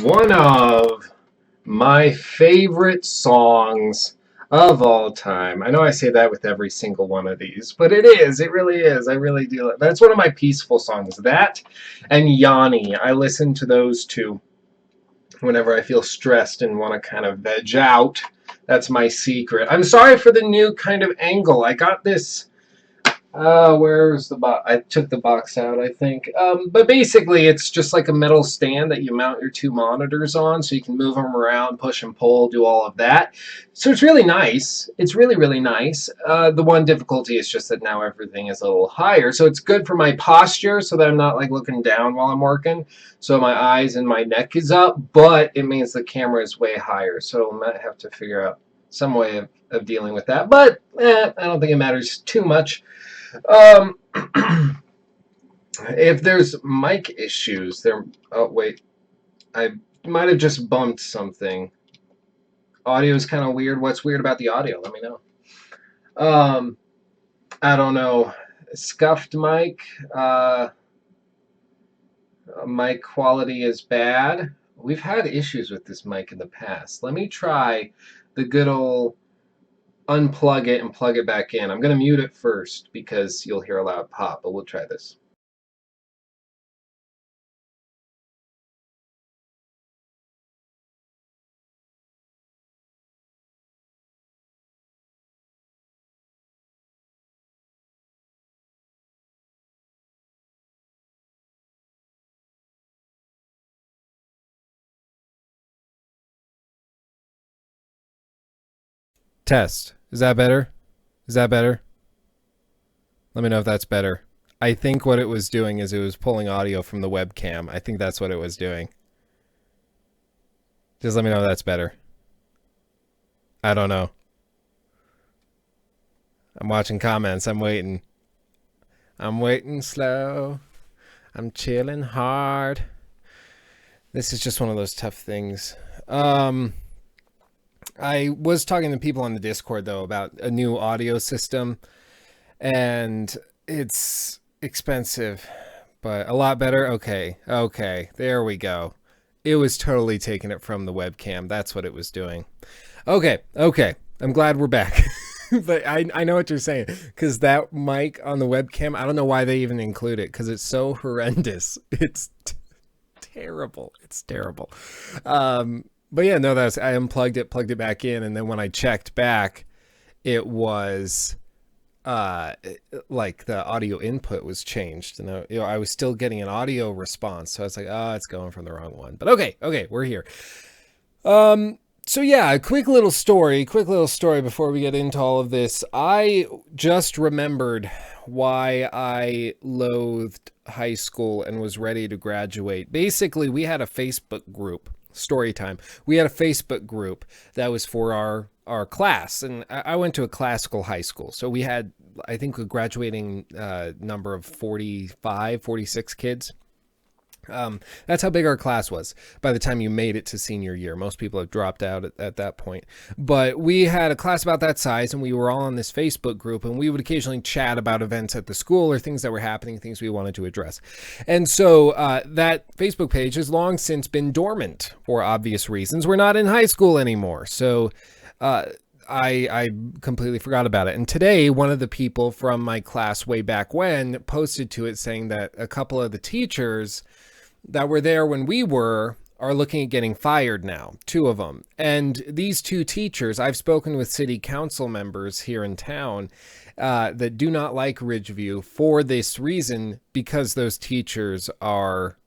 one of my favorite songs of all time. I know I say that with every single one of these, but it is. It really is. I really do. That's one of my peaceful songs. That and Yanni. I listen to those two whenever I feel stressed and want to kind of veg out. That's my secret. I'm sorry for the new kind of angle. I got this. Where's the box? I took the box out, I think. But basically, it's just like a metal stand that you mount your two monitors on, so you can move them around, push and pull, do all of that. So it's really nice. It's really, really nice. The one difficulty is just that now everything is a little higher. So it's good for my posture, so that I'm not like looking down while I'm working. So my eyes and my neck is up, but it means the camera is way higher. So I might have to figure out some way of dealing with that. But I don't think it matters too much. If there's mic issues, oh wait, I might have just bumped something. Audio is kind of weird. What's weird about the audio? Let me know. I don't know. Scuffed mic. Mic quality is bad. We've had issues with this mic in the past. Let me try the good old unplug it and plug it back in. I'm going to mute it first because you'll hear a loud pop, but we'll try this. Test. Is that better? Is that better? Let me know if that's better. I think what it was doing is it was pulling audio from the webcam. I think that's what it was doing. Just let me know if that's better. I don't know. I'm watching comments. I'm waiting. I'm waiting slow. I'm chilling hard. This is just one of those tough things. I was talking to people on the Discord, though, about a new audio system, and it's expensive, but a lot better. Okay, there we go. It was totally taking it from the webcam. That's what it was doing. Okay, I'm glad we're back. But I know what you're saying, because that mic on the webcam, I don't know why they even include it, because it's so horrendous. It's terrible. It's terrible. But yeah, no, I unplugged it, plugged it back in, and then when I checked back, it was like the audio input was changed, and I was still getting an audio response. So I was like, oh, it's going from the wrong one. But okay, we're here. So yeah, a quick little story before we get into all of this. I just remembered why I loathed high school and was ready to graduate. Basically, we had a Facebook group. Story time. We had a Facebook group that was for our class, and I went to a classical high school, so we had, I think, a graduating number of 45, 46 kids. That's how big our class was by the time you made it to senior year. Most people have dropped out at that point. But we had a class about that size, and we were all on this Facebook group, and we would occasionally chat about events at the school or things that were happening, things we wanted to address. And so that Facebook page has long since been dormant for obvious reasons. We're not in high school anymore. So I completely forgot about it. And today, one of the people from my class way back when posted to it saying that a couple of the teachers that were there when we are looking at getting fired now, 2 of them. And these 2 teachers, I've spoken with city council members here in town that do not like Ridgeview for this reason, because those teachers are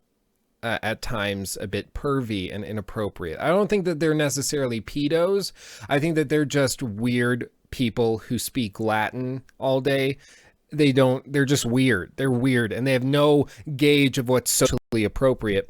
at times a bit pervy and inappropriate. I don't think that they're necessarily pedos. I think that they're just weird people who speak Latin all day. They're just weird. They're weird, and they have no gauge of what's socially appropriate.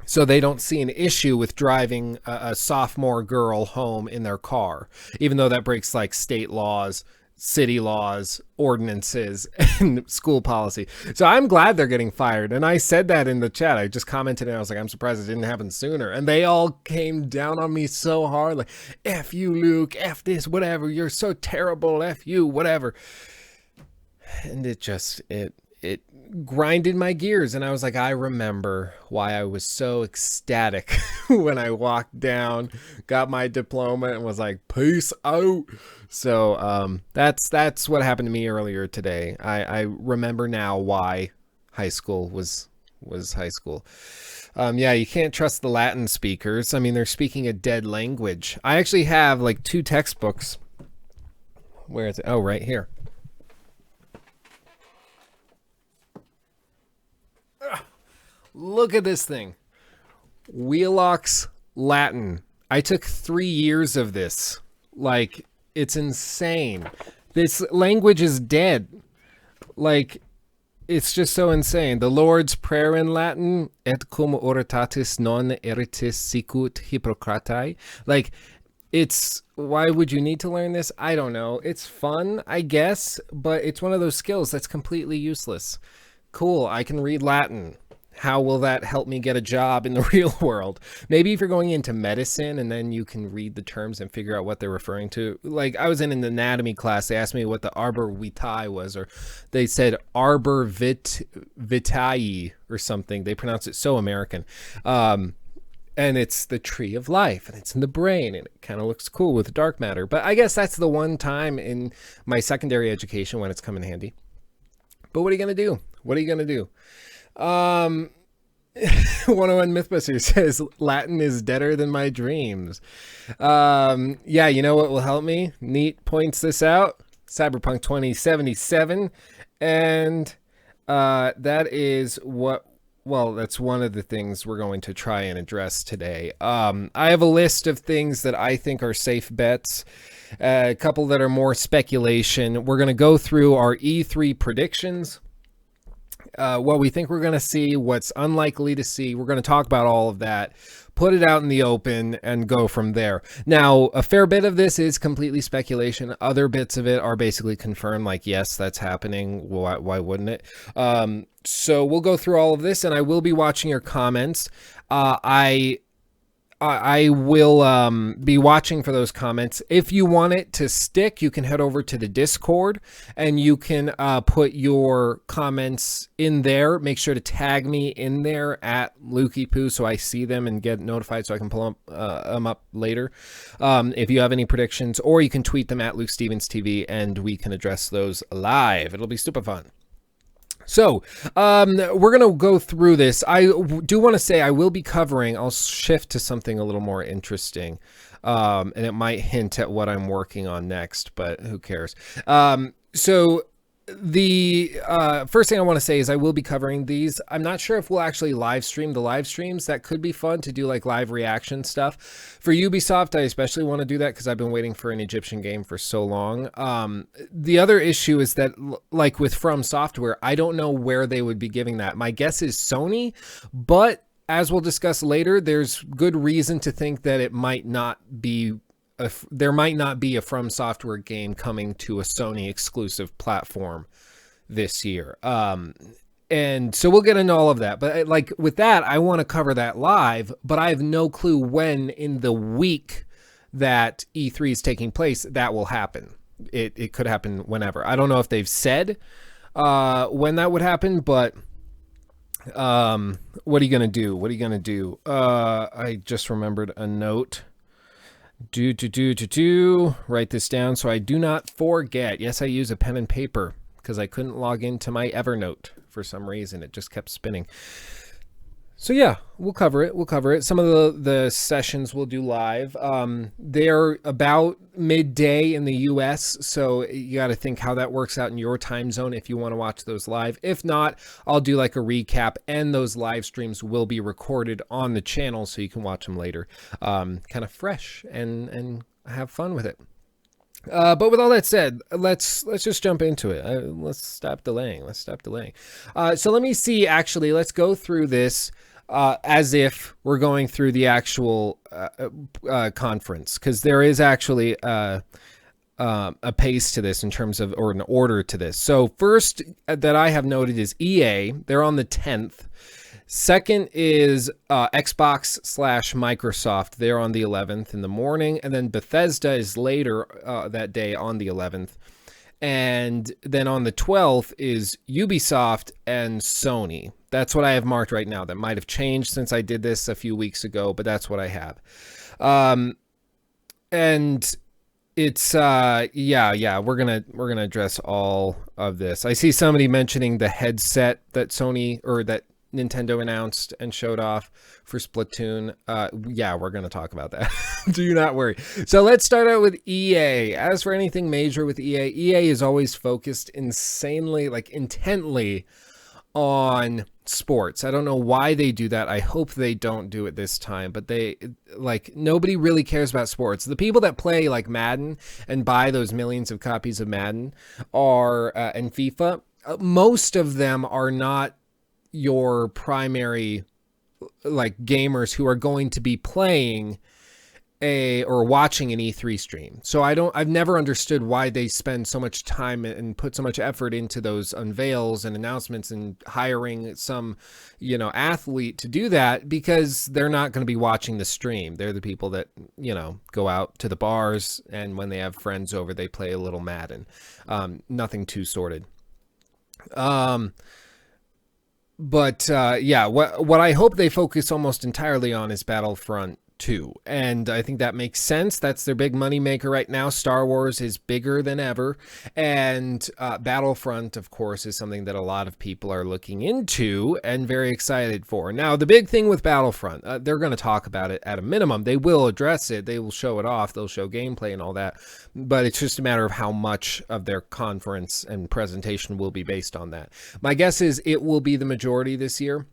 So they don't see an issue with driving a sophomore girl home in their car, even though that breaks like state laws, city laws, ordinances, and school policy. So I'm glad they're getting fired. And I said that in the chat. I just commented and I was like, I'm surprised it didn't happen sooner. And they all came down on me so hard, like, F you, Luke, F this, whatever. You're so terrible, F you, whatever. And it it grinded my gears, and I was like, I remember why I was so ecstatic when I walked down, got my diploma, and was like, peace out. So that's what happened to me earlier today. I remember now why high school was high school. Yeah, you can't trust the Latin speakers. I mean, they're speaking a dead language. I actually have like 2 textbooks. Where is it? Oh, right here. Look at this thing. Wheelock's Latin. I took 3 years of this. Like, it's insane. This language is dead. Like, it's just so insane. The Lord's Prayer in Latin, et cum oratatis non eritis sicut Hippocratai. Like, it's, why would you need to learn this? I don't know. It's fun, I guess, but it's one of those skills that's completely useless. Cool, I can read Latin. How will that help me get a job in the real world? Maybe if you're going into medicine and then you can read the terms and figure out what they're referring to. Like, I was in an anatomy class. They asked me what the arbor vitae was, or they said arbor vitae or something. They pronounce it so American. And it's the tree of life, and it's in the brain, and it kind of looks cool with dark matter. But I guess that's the one time in my secondary education when it's come in handy. But what are you going to do? What are you going to do? 101 Mythbuster says Latin is deader than my dreams. Yeah, you know what will help me? Neat points this out. Cyberpunk 2077. And that is what, well, that's one of the things we're going to try and address today. I have a list of things that I think are safe bets. A couple that are more speculation. We're going to go through our E3 predictions. What we think we're going to see, what's unlikely to see. We're going to talk about all of that, put it out in the open, and go from there. Now, a fair bit of this is completely speculation. Other bits of it are basically confirmed, like, yes, that's happening. Why wouldn't it? So we'll go through all of this, and I will be watching your comments. I will be watching for those comments. If you want it to stick, you can head over to the Discord and you can put your comments in there. Make sure to tag me in there at LukeyPoo so I see them and get notified so I can pull them up later. If you have any predictions, or you can tweet them at LukeStevensTV and we can address those live. It'll be super fun. So, we're going to go through this. I do want to say I will be covering, I'll shift to something a little more interesting, and it might hint at what I'm working on next, but who cares? So the first thing I want to say is I will be covering these. I'm not sure if we'll actually live stream the live streams. That could be fun to do, like live reaction stuff. For Ubisoft, I especially want to do that because I've been waiting for an Egyptian game for so long. The other issue is that, like with From Software, I don't know where they would be giving that. My guess is Sony, but as we'll discuss later, there's good reason to think that it might not be there might not be a From Software game coming to a Sony exclusive platform this year. And so we'll get into all of that. But like with that, I want to cover that live, but I have no clue when in the week that E3 is taking place that will happen. It could happen whenever. I don't know if they've said when that would happen, but what are you going to do? What are you going to do? I just remembered a note. Write this down so I do not forget. Yes, I use a pen and paper because I couldn't log into my Evernote for some reason. It just kept spinning. So yeah, we'll cover it. We'll cover it. Some of the sessions we'll do live. They're about midday in the US, so you got to think how that works out in your time zone if you want to watch those live. If not, I'll do like a recap, and those live streams will be recorded on the channel so you can watch them later. Kind of fresh and have fun with it. But with all that said, let's just jump into it. Let's stop delaying. So let me see, actually, let's go through this as if we're going through the actual conference, because there is actually a pace to this in terms of, or an order to this. So first that I have noted is EA. They're on the 10th. Second is Xbox/Microsoft. They're on the 11th in the morning. And then Bethesda is later that day on the 11th. And then on the 12th is Ubisoft and Sony. That's what I have marked right now. That might have changed since I did this a few weeks ago, but that's what I have. And it's we're gonna address all of this. I see somebody mentioning the headset that Sony or that Nintendo announced and showed off for Splatoon. We're gonna talk about that. Do not worry. So let's start out with EA. As for anything major with EA is always focused insanely, like intently on sports. I don't know why they do that. I hope they don't do it this time, but nobody really cares about sports. The people that play like Madden and buy those millions of copies of Madden and FIFA, most of them are not your primary like gamers who are going to be playing or watching an E3 stream. So I've never understood why they spend so much time and put so much effort into those unveils and announcements and hiring some, athlete to do that, because they're not going to be watching the stream. They're the people that, go out to the bars, and when they have friends over, they play a little Madden. Nothing too sordid. What I hope they focus almost entirely on is Battlefront 2, and I think that makes sense. That's their big money maker right now. Star Wars is bigger than ever, and Battlefront, of course, is something that a lot of people are looking into and very excited for. Now, the big thing with Battlefront, they're going to talk about it at a minimum. They will address it. They will show it off. They'll show gameplay and all that, but it's just a matter of how much of their conference and presentation will be based on that. My guess is it will be the majority this year.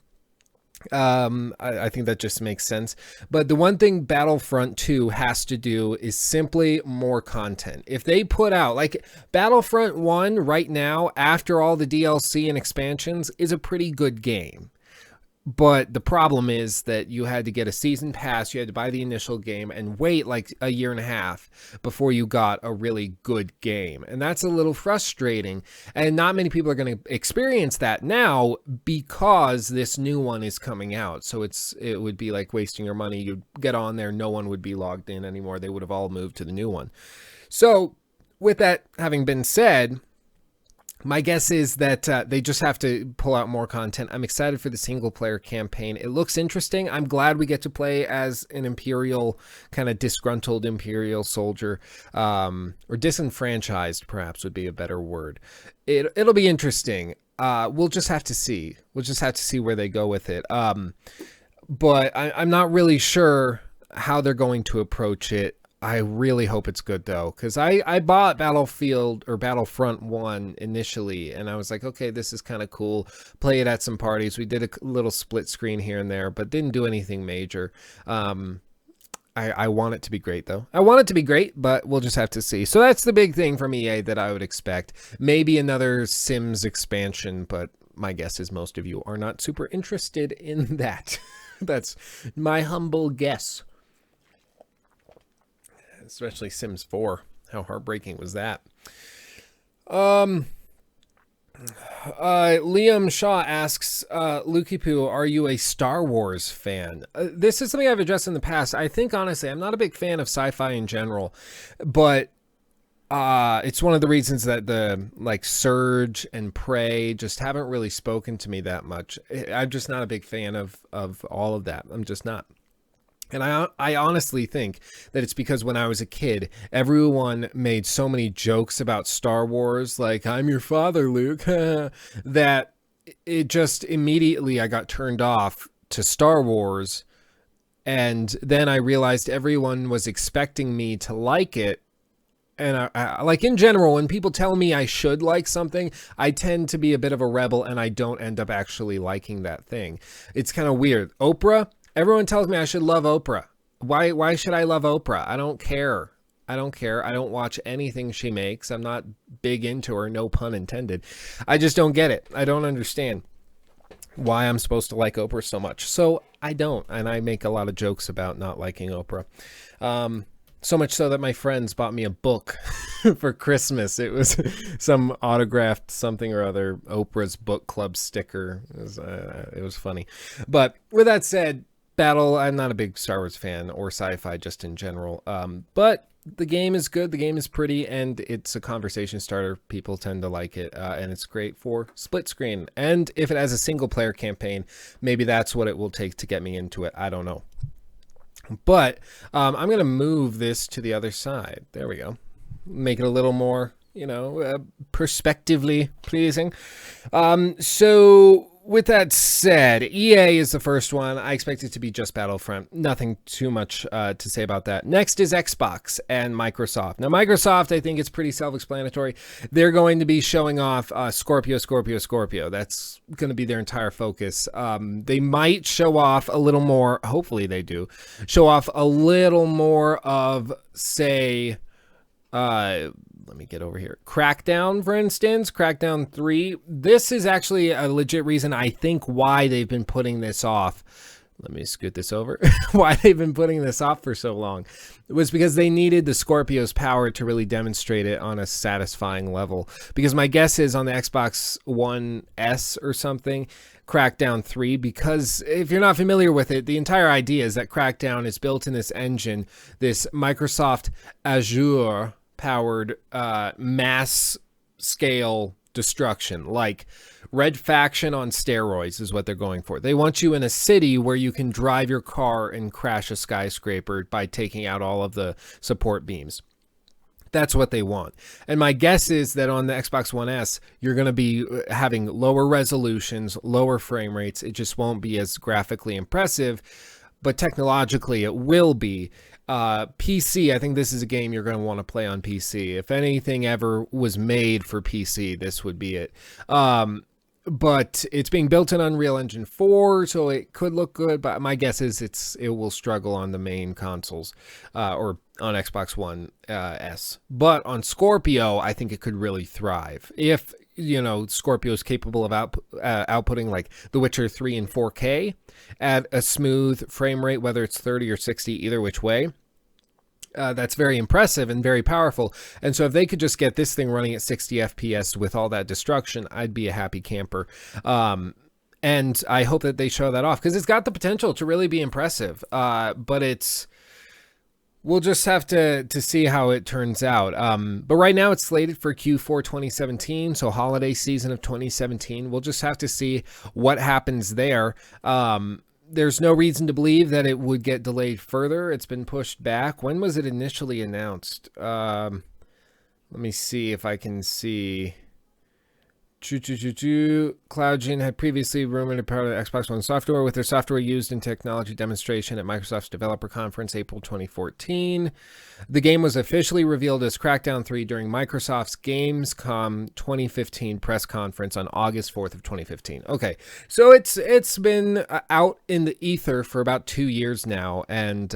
I think that just makes sense. But the one thing Battlefront 2 has to do is simply more content. If they put out, like Battlefront 1 right now, after all the DLC and expansions, is a pretty good game. But the problem is that you had to get a season pass, you had to buy the initial game and wait like a year and a half before you got a really good game. And that's a little frustrating. And not many people are going to experience that now because this new one is coming out. So it would be like wasting your money. You'd get on there, no one would be logged in anymore. They would have all moved to the new one. So with that having been said, my guess is that they just have to pull out more content. I'm excited for the single-player campaign. It looks interesting. I'm glad we get to play as an Imperial, kind of disgruntled Imperial soldier, or disenfranchised, perhaps, would be a better word. It'll be interesting. We'll just have to see. We'll just have to see where they go with it. But I'm not really sure how they're going to approach it. I really hope it's good, though, because I bought Battlefront 1 initially, and I was like, okay, this is kind of cool. Play it at some parties. We did a little split screen here and there, but didn't do anything major. I want it to be great, though. I want it to be great, but we'll just have to see. So that's the big thing from EA that I would expect. Maybe another Sims expansion, but my guess is most of you are not super interested in that. That's my humble guess. Especially Sims 4. How heartbreaking was that? Liam Shaw asks, Lukey Poo, are you a Star Wars fan? This is something I've addressed in the past. I think, honestly, I'm not a big fan of sci-fi in general, but it's one of the reasons that the Surge and Prey just haven't really spoken to me that much. I'm just not a big fan of all of that. I'm just not. And I honestly think that it's because when I was a kid, everyone made so many jokes about Star Wars, like, I'm your father, Luke, that it just immediately I got turned off to Star Wars. And then I realized everyone was expecting me to like it. And I like in general, when people tell me I should like something, I tend to be a bit of a rebel and I don't end up actually liking that thing. It's kind of weird. Oprah. Everyone tells me I should love Oprah. Why should I love Oprah? I don't care. I don't watch anything she makes. I'm not big into her, no pun intended. I just don't get it. I don't understand why I'm supposed to like Oprah so much. So I don't, and I make a lot of jokes about not liking Oprah. So much so that my friends bought me a book for Christmas. It was some autographed something or other, Oprah's book club sticker. It was funny. But with that said, I'm not a big Star Wars fan or sci-fi just in general. But the game is good. The game is pretty, and it's a conversation starter. People tend to like it, and it's great for split screen. And if it has a single player campaign, maybe that's what it will take to get me into it. I don't know. But I'm going to move this to the other side. There we go. Make it a little more, perspectively pleasing. So with that said, EA is the first one. I expect it to be just Battlefront. Nothing too much to say about that. Next is Xbox and Microsoft. Now, Microsoft, I think it's pretty self-explanatory. They're going to be showing off Scorpio. That's going to be their entire focus. They might show off a little more. Hopefully they do. Show off a little more of, say... let me get over here. Crackdown, for instance, Crackdown 3. This is actually a legit reason I think why they've been putting this off. Let me scoot this over. Why they've been putting this off for so long. It was because they needed the Scorpio's power to really demonstrate it on a satisfying level. Because my guess is on the Xbox One S or something, Crackdown 3, because if you're not familiar with it, the entire idea is that Crackdown is built in this engine, this Microsoft Azure powered mass scale destruction, like Red Faction on steroids is what they're going for. They want you in a city where you can drive your car and crash a skyscraper by taking out all of the support beams. That's what they want. And my guess is that on the Xbox One S, you're going to be having lower resolutions, lower frame rates. It just won't be as graphically impressive, but technologically it will be. PC, I think this is a game you're going to want to play on PC. If anything ever was made for PC, this would be it. But it's being built in Unreal Engine 4, so it could look good, but my guess is it will struggle on the main consoles, or on Xbox One S. But on Scorpio, I think it could really thrive. If, Scorpio is capable of outputting like The Witcher 3 in 4K at a smooth frame rate, whether it's 30 or 60, either which way. That's very impressive and very powerful. And so if they could just get this thing running at 60 FPS with all that destruction, I'd be a happy camper. And I hope that they show that off because it's got the potential to really be impressive. But we'll just have to see how it turns out. But right now it's slated for Q4 2017, so holiday season of 2017. We'll just have to see what happens there. There's no reason to believe that it would get delayed further. It's been pushed back. When was it initially announced? Let me see if I can see. CloudGen had previously rumored a part of the Xbox One software with their software used in technology demonstration at Microsoft's developer conference April 2014. The game was officially revealed as Crackdown 3 during Microsoft's Gamescom 2015 press conference on August 4th of 2015. Okay, so it's been out in the ether for about 2 years now, and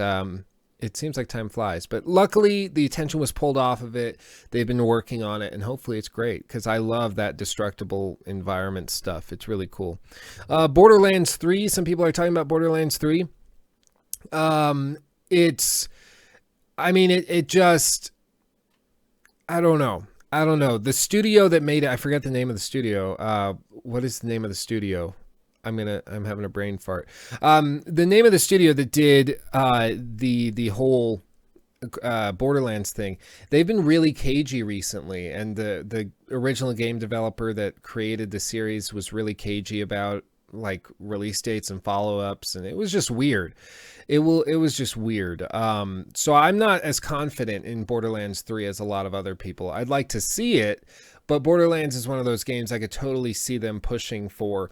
it seems like time flies, but luckily the attention was pulled off of it. They've been working on it, and hopefully it's great because I love that destructible environment stuff. It's really cool. Borderlands 3. Some people are talking about Borderlands 3. It just, I don't know. The studio that made it, I forget the name of the studio. What is the name of the studio? I'm having a brain fart. The name of the studio that did the whole Borderlands thing, they've been really cagey recently, and the original game developer that created the series was really cagey about like release dates and follow-ups, and it was just weird. It was just weird. So I'm not as confident in Borderlands 3 as a lot of other people. I'd like to see it, but Borderlands is one of those games I could totally see them pushing for,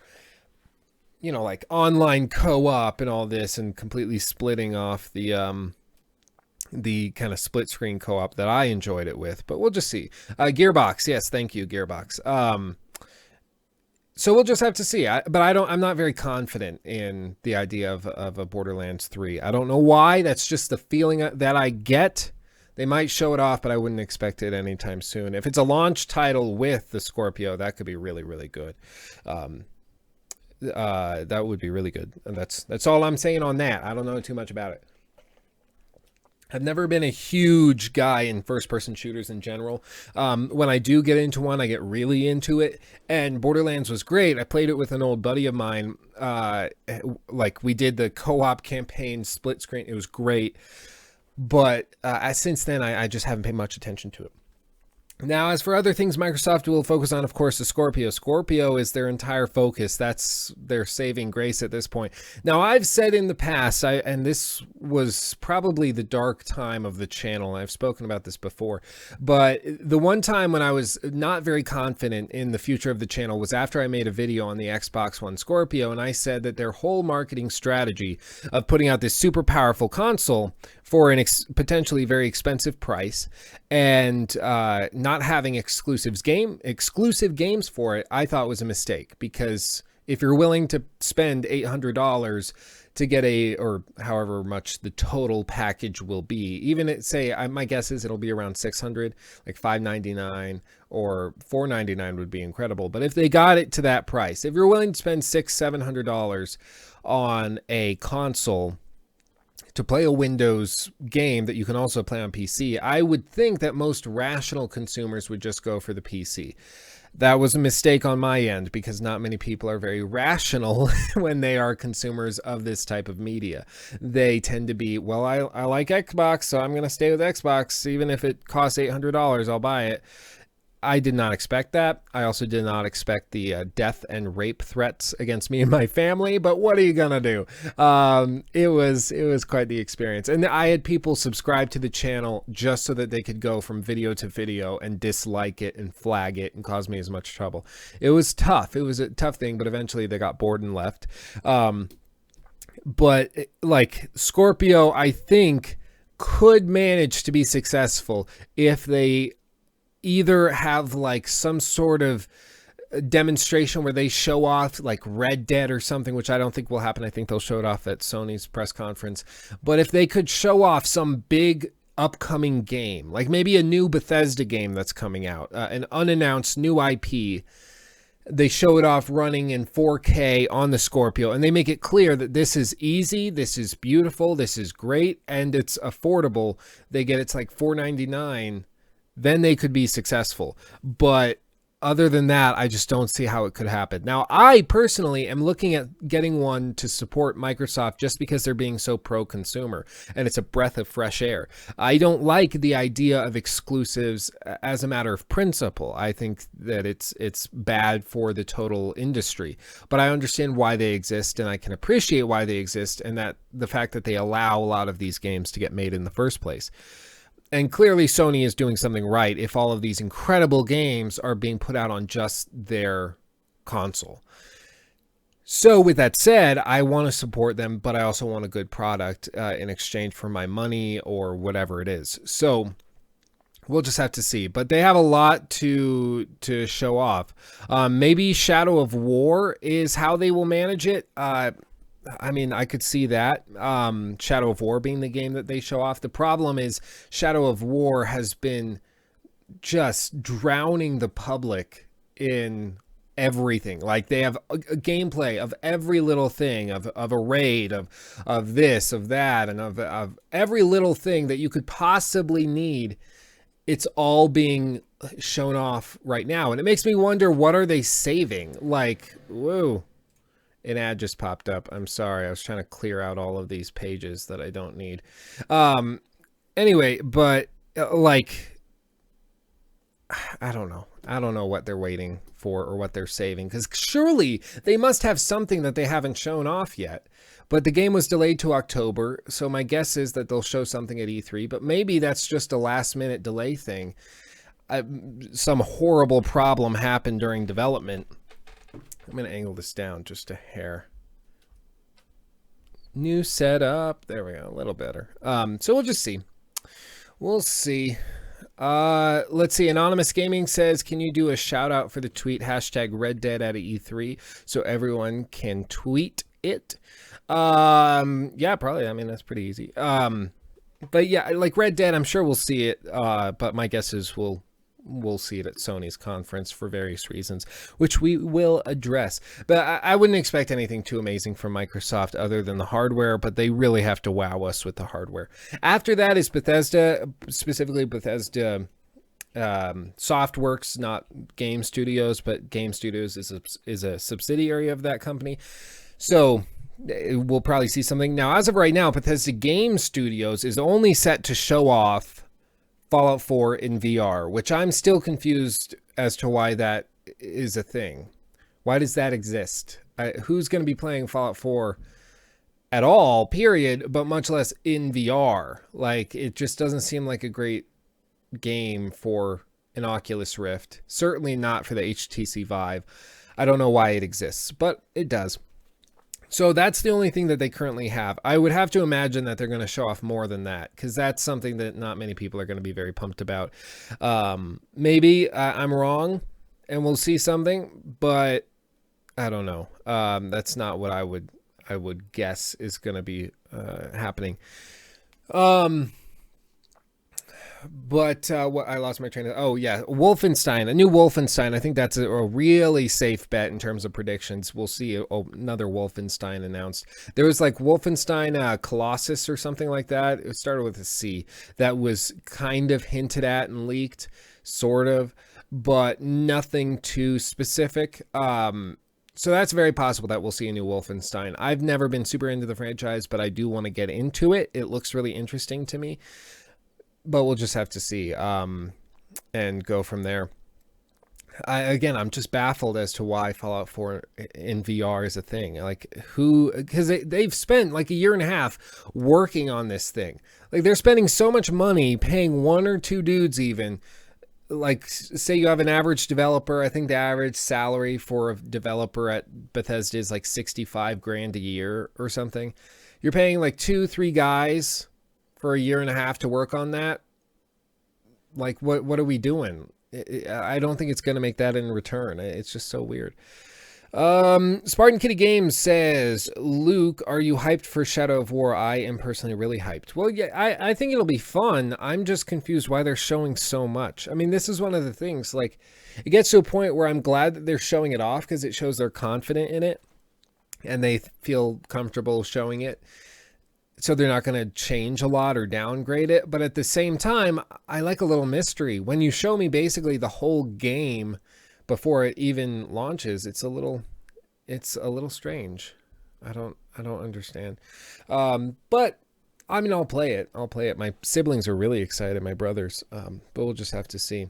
like online co-op and all this, and completely splitting off the kind of split screen co-op that I enjoyed it with. But we'll just see. Gearbox, yes, thank you, Gearbox. So we'll just have to see. I'm not very confident in the idea of a Borderlands 3. I don't know why. That's just the feeling that I get. They might show it off, but I wouldn't expect it anytime soon. If it's a launch title with the Scorpio, that could be really, really good. That would be really good. And that's all I'm saying on that. I don't know too much about it. I've never been a huge guy in first-person shooters in general. When I do get into one, I get really into it. And Borderlands was great. I played it with an old buddy of mine. Like, we did the co-op campaign, split screen. It was great. But since then, I just haven't paid much attention to it. Now, as for other things Microsoft will focus on, of course, the Scorpio. Scorpio is their entire focus. That's their saving grace at this point. Now, I've said in the past, and this was probably the dark time of the channel, and I've spoken about this before, but the one time when I was not very confident in the future of the channel was after I made a video on the Xbox One Scorpio, and I said that their whole marketing strategy of putting out this super powerful console for an potentially very expensive price and not having exclusive games for it, I thought was a mistake, because if you're willing to spend $800 to get or however much the total package will be, even my guess is it'll be around $600, like $599 or $499 would be incredible. But if they got it to that price, if you're willing to spend $600-700 on a console to play a Windows game that you can also play on PC, I would think that most rational consumers would just go for the PC. That was a mistake on my end, because not many people are very rational when they are consumers of this type of media. They tend to be, well, I like Xbox, so I'm going to stay with Xbox. Even if it costs $800, I'll buy it. I did not expect that. I also did not expect the death and rape threats against me and my family, but what are you gonna do? It was quite the experience. And I had people subscribe to the channel just so that they could go from video to video and dislike it and flag it and cause me as much trouble. It was tough. It was a tough thing, but eventually they got bored and left. But like Scorpio, I think could manage to be successful if they either have like some sort of demonstration where they show off like Red Dead or something, which I don't think will happen. I think they'll show it off at Sony's press conference. But if they could show off some big upcoming game, like maybe a new Bethesda game that's coming out, an unannounced new IP, they show it off running in 4K on the Scorpio, and they make it clear that this is easy, this is beautiful, this is great, and it's affordable. They get it's like $499. Then they could be successful. But other than that, I just don't see how it could happen. Now, I personally am looking at getting one to support Microsoft just because they're being so pro-consumer, and it's a breath of fresh air. I don't like the idea of exclusives as a matter of principle. I think that it's bad for the total industry. But I understand why they exist, and I can appreciate why they exist, and that the fact that they allow a lot of these games to get made in the first place. And clearly Sony is doing something right if all of these incredible games are being put out on just their console. So with that said, I want to support them, but I also want a good product in exchange for my money or whatever it is. So we'll just have to see. But they have a lot to show off. Maybe Shadow of War is how they will manage it. I mean, I could see that. Shadow of War being the game that they show off. The problem is Shadow of War has been just drowning the public in everything. Like, they have a gameplay of every little thing, of a raid, of this, of that, and of every little thing that you could possibly need. It's all being shown off right now. And it makes me wonder, what are they saving? Like, whoa. An ad just popped up. I'm sorry. I was trying to clear out all of these pages that I don't need. Anyway, but like, I don't know. I don't know what they're waiting for or what they're saving, because surely they must have something that they haven't shown off yet. But the game was delayed to October, so my guess is that they'll show something at E3, but maybe that's just a last-minute delay thing. Some horrible problem happened during development. I'm going to angle this down just a hair. New setup. There we go. A little better. So we'll just see. We'll see. Let's see. Anonymous Gaming says, can you do a shout out for the tweet hashtag Red Dead at E3 so everyone can tweet it? Yeah, probably. I mean, that's pretty easy. But yeah, like Red Dead, I'm sure we'll see it. But my guess is we'll we'll see it at Sony's conference for various reasons, which we will address. But I wouldn't expect anything too amazing from Microsoft other than the hardware, but they really have to wow us with the hardware. After that is Bethesda, specifically Bethesda Softworks, not Game Studios, but Game Studios is a subsidiary of that company. So we'll probably see something. Now, as of right now, Bethesda Game Studios is only set to show off Fallout 4 in VR, which I'm still confused as to why that is a thing. Why does that exist? Who's going to be playing Fallout 4 at all, period, but much less in VR? Like, it just doesn't seem like a great game for an Oculus Rift. Certainly not for the HTC Vive. I don't know why it exists, but it does. So that's the only thing that they currently have. I would have to imagine that they're going to show off more than that, because that's something that not many people are going to be very pumped about. Maybe I'm wrong and we'll see something, but I don't know. That's not what I would guess is going to be happening. But what I lost my train of... Oh, yeah. Wolfenstein. A new Wolfenstein. I think that's a really safe bet in terms of predictions. We'll see another Wolfenstein announced. There was like Wolfenstein Colossus or something like that. It started with a C. That was kind of hinted at and leaked. Sort of. But nothing too specific. So that's very possible that we'll see a new Wolfenstein. I've never been super into the franchise, but I do want to get into it. It looks really interesting to me. But we'll just have to see and go from there. I'm just baffled as to why Fallout 4 in VR is a thing. Like, because they've spent like a year and a half working on this thing. Like, they're spending so much money paying one or two dudes even. Like, say you have an average developer. I think the average salary for a developer at Bethesda is like 65 grand a year or something. You're paying like 2-3 guys for a year and a half to work on that. Like, what are we doing? I don't think it's going to make that in return. It's just so weird. Spartan Kitty Games says, Luke, are you hyped for Shadow of War? I am personally really hyped. Well, yeah, I think it'll be fun. I'm just confused why they're showing so much. I mean, this is one of the things, like, it gets to a point where I'm glad that they're showing it off because it shows they're confident in it and they feel comfortable showing it. So they're not going to change a lot or downgrade it. But at the same time, I like a little mystery. When you show me basically the whole game before it even launches, it's a little strange. I don't understand. But I mean, I'll play it. My siblings are really excited, my brothers. But we'll just have to see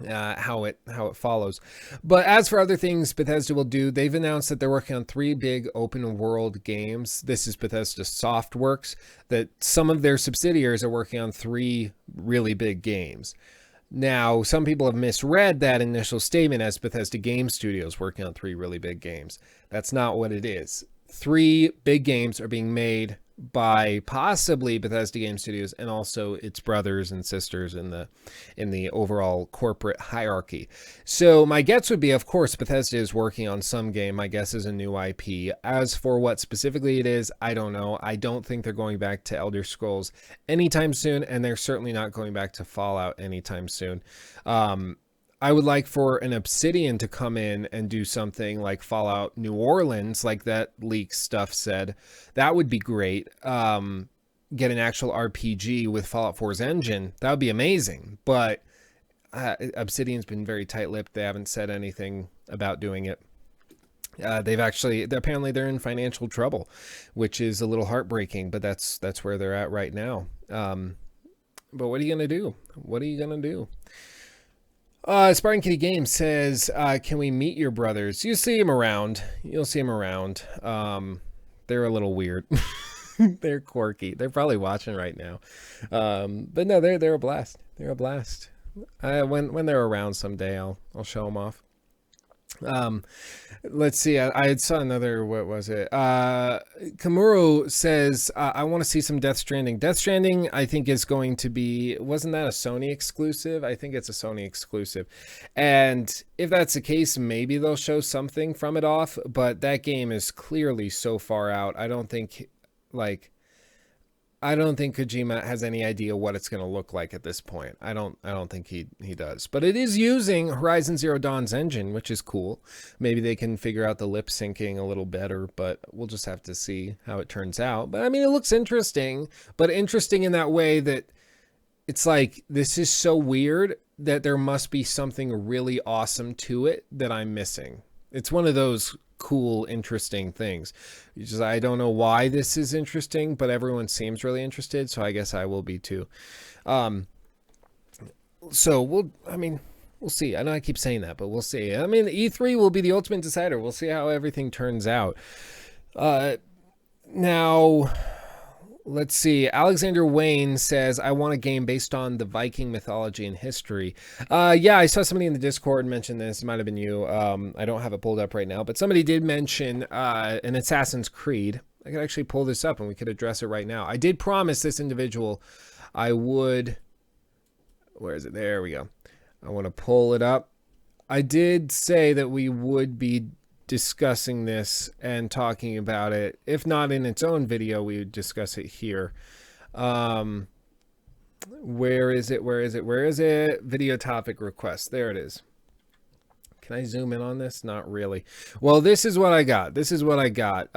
how it follows. But as for other things Bethesda will do, they've announced that they're working on 3 big open world games. This is Bethesda Softworks, that some of their subsidiaries are working on 3 really big games. Now, some people have misread that initial statement as Bethesda Game Studios working on 3 really big games. That's not what it is. 3 big games are being made by possibly Bethesda Game Studios and also its brothers and sisters in the overall corporate hierarchy. So my guess would be, of course, Bethesda is working on some game. My guess is a new IP. As for what specifically it is, I don't know. I don't think they're going back to Elder Scrolls anytime soon, and they're certainly not going back to Fallout anytime soon. I would like for an Obsidian to come in and do something like Fallout New Orleans, like that leak stuff said. That would be great. Get an actual RPG with Fallout 4's engine. That would be amazing. But Obsidian's been very tight-lipped. They haven't said anything about doing it. Apparently they're in financial trouble, which is a little heartbreaking, but that's where they're at right now. But what are you going to do? Spartan Kitty Games says, can we meet your brothers? You'll see them around. They're a little weird. They're quirky. They're probably watching right now. But no, they're a blast. When they're around someday, I'll show them off. Let's see. I saw another. What was it? Kamuro says, I want to see some Death Stranding. Death Stranding, I think, is going to be. Wasn't that a Sony exclusive? I think it's a Sony exclusive. And if that's the case, maybe they'll show something from it off. But that game is clearly so far out. I don't think, like, I don't think Kojima has any idea what it's going to look like at this point. I don't think he does. But it is using Horizon Zero Dawn's engine, which is cool. Maybe they can figure out the lip syncing a little better, but we'll just have to see how it turns out. But I mean, it looks interesting, but interesting in that way that it's like, this is so weird that there must be something really awesome to it that I'm missing. It's one of those cool, interesting things. I don't know why this is interesting, but everyone seems really interested, so I guess I will be too. So we'll see. I know I keep saying that, but we'll see. I mean, E3 will be the ultimate decider. We'll see how everything turns out. Now, let's see. Alexander Wayne says, I want a game based on the Viking mythology and history. Yeah, I saw somebody in the Discord mention this. It might have been you. I don't have it pulled up right now, but somebody did mention an Assassin's Creed. I could actually pull this up and we could address it right now. I did promise this individual I would... Where is it? There we go. I want to pull it up. I did say that we would be discussing this and talking about it. If not in its own video, we would discuss it here. Where is it? Where is it? Where is it? Video topic request. There it is. Can I zoom in on this? Not really. Well, this is what I got. This is what I got.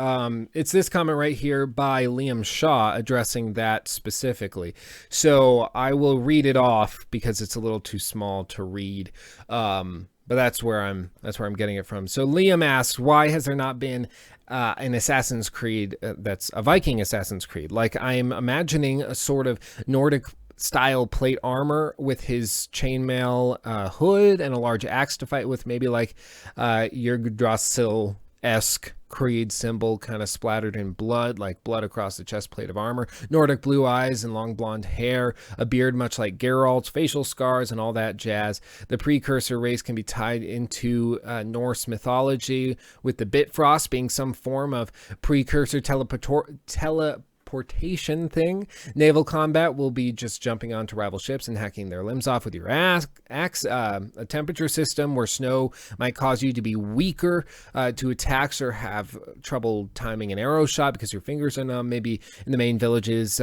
It's this comment right here by Liam Shaw addressing that specifically. So I will read it off because it's a little too small to read. But that's where I'm getting it from. So Liam asks, why has there not been an Assassin's Creed that's a Viking Assassin's Creed? Like, I'm imagining a sort of Nordic style plate armor with his chainmail hood and a large axe to fight with, maybe like Yggdrasil-esque Creed symbol kind of splattered in blood, like blood across the chest plate of armor, Nordic blue eyes and long blonde hair, a beard much like Geralt's, facial scars and all that jazz. The precursor race can be tied into Norse mythology, with the Bifrost being some form of precursor teleportation thing. Naval combat will be just jumping onto rival ships and hacking their limbs off with your axe. A temperature system where snow might cause you to be weaker to attacks or have trouble timing an arrow shot because your fingers are numb. Maybe in the main villages,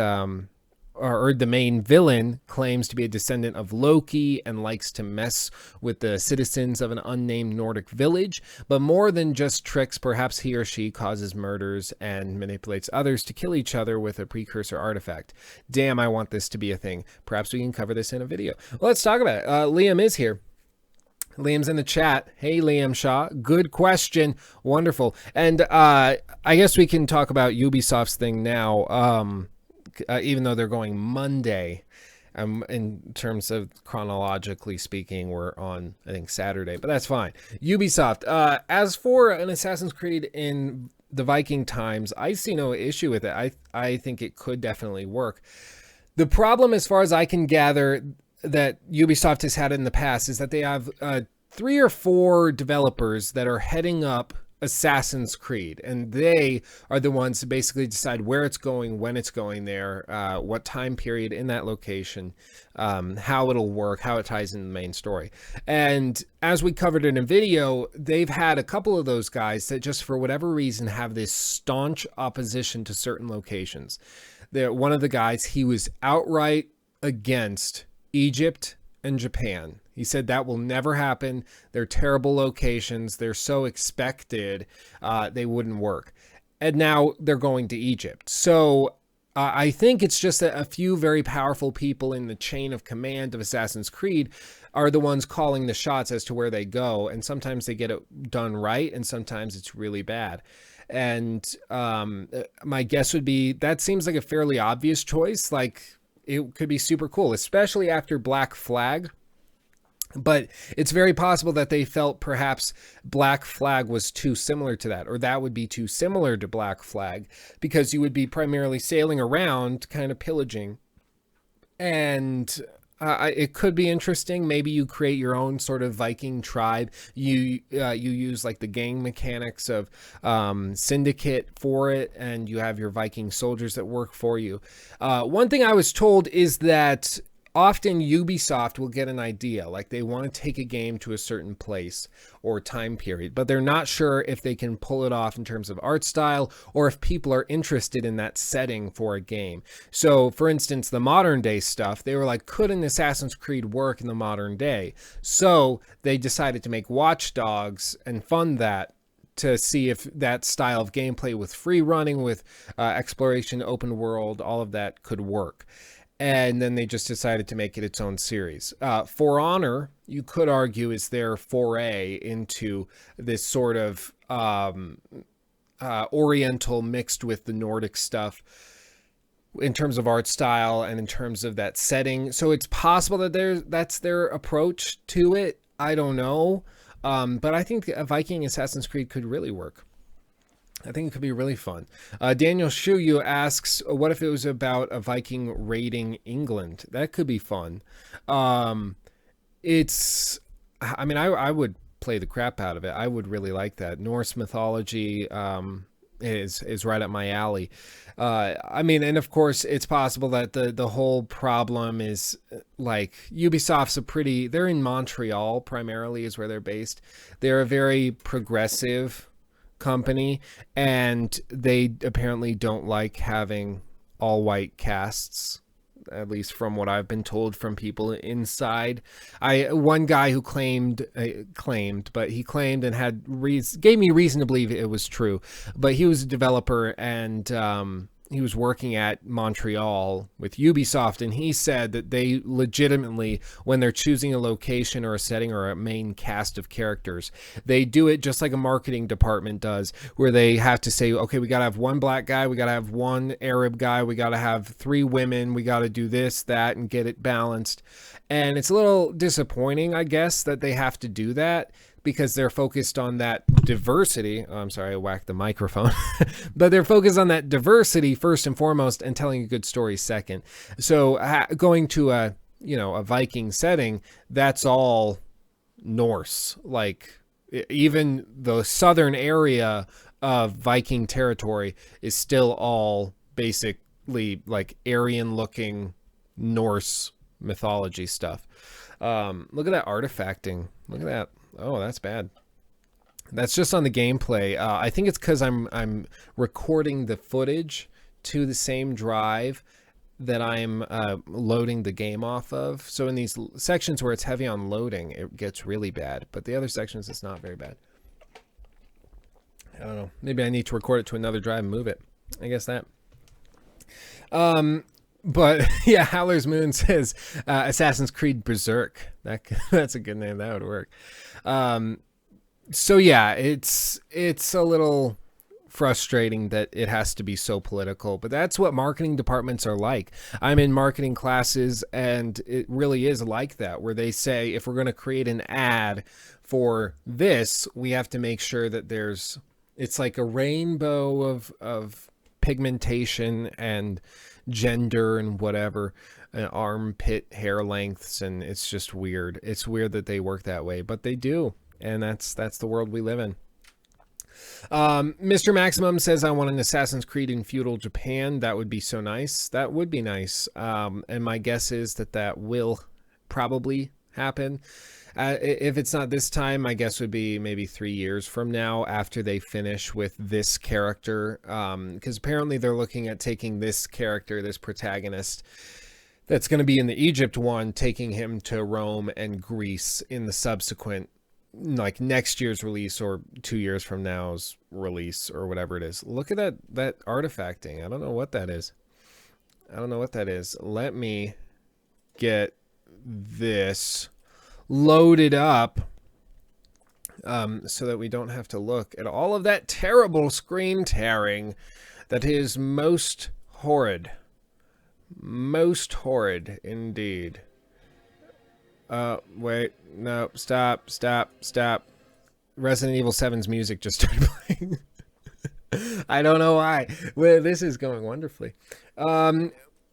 or the main villain claims to be a descendant of Loki and likes to mess with the citizens of an unnamed Nordic village. But more than just tricks, perhaps he or she causes murders and manipulates others to kill each other with a precursor artifact. Damn, I want this to be a thing. Perhaps we can cover this in a video. Well, let's talk about it. Liam is here. Liam's in the chat. Hey, Liam Shaw. Good question. Wonderful. And I guess we can talk about Ubisoft's thing now. Even though they're going Monday, in terms of chronologically speaking, we're on, I think, Saturday, but that's fine. Ubisoft, as for an Assassin's Creed in the Viking times, I see no issue with it. I think it could definitely work. The problem, as far as I can gather, that Ubisoft has had in the past is that they have 3 or 4 developers that are heading up Assassin's Creed, and they are the ones to basically decide where it's going, when it's going there, what time period in that location, how it'll work, how it ties in the main story. And as we covered in a video, they've had a couple of those guys that just for whatever reason have this staunch opposition to certain locations. One of the guys, he was outright against Egypt and Japan. He said that will never happen. They're terrible locations. They're so expected. They wouldn't work. And now they're going to Egypt. So I think it's just that a few very powerful people in the chain of command of Assassin's Creed are the ones calling the shots as to where they go. And sometimes they get it done right, and sometimes it's really bad. And my guess would be that seems like a fairly obvious choice. Like, it could be super cool, especially after Black Flag. But it's very possible that they felt perhaps Black Flag was too similar to that, or that would be too similar to Black Flag, because you would be primarily sailing around, kind of pillaging. And it could be interesting. Maybe you create your own sort of Viking tribe. You use like the gang mechanics of Syndicate for it, and you have your Viking soldiers that work for you. One thing I was told is that often Ubisoft will get an idea, like they want to take a game to a certain place or time period, but they're not sure if they can pull it off in terms of art style or if people are interested in that setting for a game. So, for instance, the modern day stuff, they were like, could an Assassin's Creed work in the modern day? So they decided to make Watch Dogs and fund that to see if that style of gameplay with free running, with exploration, open world, all of that could work. And then they just decided to make it its own series. For Honor, you could argue, is their foray into this sort of Oriental mixed with the Nordic stuff in terms of art style and in terms of that setting. So it's possible that that's their approach to it. I don't know. But I think a Viking Assassin's Creed could really work. I think it could be really fun. Daniel Schuju asks, what if it was about a Viking raiding England? That could be fun. I would play the crap out of it. I would really like that. Norse mythology is right up my alley. And of course, it's possible that the whole problem is like Ubisoft's they're in Montreal primarily is where they're based. They're a very progressive company, and they apparently don't like having all white casts, at least from what I've been told from people inside. One guy who claimed and gave me reason to believe it was true, but he was a developer, and he was working at Montreal with Ubisoft, and he said that they legitimately, when they're choosing a location or a setting or a main cast of characters, they do it just like a marketing department does, where they have to say, okay, we got to have one black guy, we got to have one Arab guy, we got to have 3 women, we got to do this, that, and get it balanced. And it's a little disappointing, I guess, that they have to do that, because they're focused on that diversity. Oh, I'm sorry, I whacked the microphone. But they're focused on that diversity first and foremost, and telling a good story second. So going to a Viking setting, that's all Norse. Like, even the southern area of Viking territory is still all basically like Aryan-looking Norse mythology stuff. Look at that artifacting. Look at that. Oh, that's bad. That's just on the gameplay. I think it's because I'm recording the footage to the same drive that I'm loading the game off of. So in these sections where it's heavy on loading, it gets really bad. But the other sections, it's not very bad. I don't know. Maybe I need to record it to another drive and move it. I guess that. But yeah, Howler's Moon says Assassin's Creed Berserk. That's a good name. That would work. So yeah, it's a little frustrating that it has to be so political, but that's what marketing departments are like. I'm in marketing classes, and it really is like that, where they say, if we're going to create an ad for this, we have to make sure that it's like a rainbow of pigmentation and gender and whatever, and armpit hair lengths, and it's just weird. It's weird that they work that way, but they do, and that's the world we live in. Mr. Maximum says, I want an Assassin's Creed in feudal Japan. That would be so nice. That would be nice. And my guess is that will probably happen. If it's not this time, my guess would be maybe 3 years from now, after they finish with this character. Because apparently they're looking at taking this character, this protagonist, that's going to be in the Egypt one, taking him to Rome and Greece in the subsequent, like, next year's release or 2 years from now's release or whatever it is. Look at that artifacting. I don't know what that is. Let me get this loaded up so that we don't have to look at all of that terrible screen tearing that is most horrid indeed. Wait, no, stop. Resident Evil 7's music just started playing. I don't know why. Well, this is going wonderfully.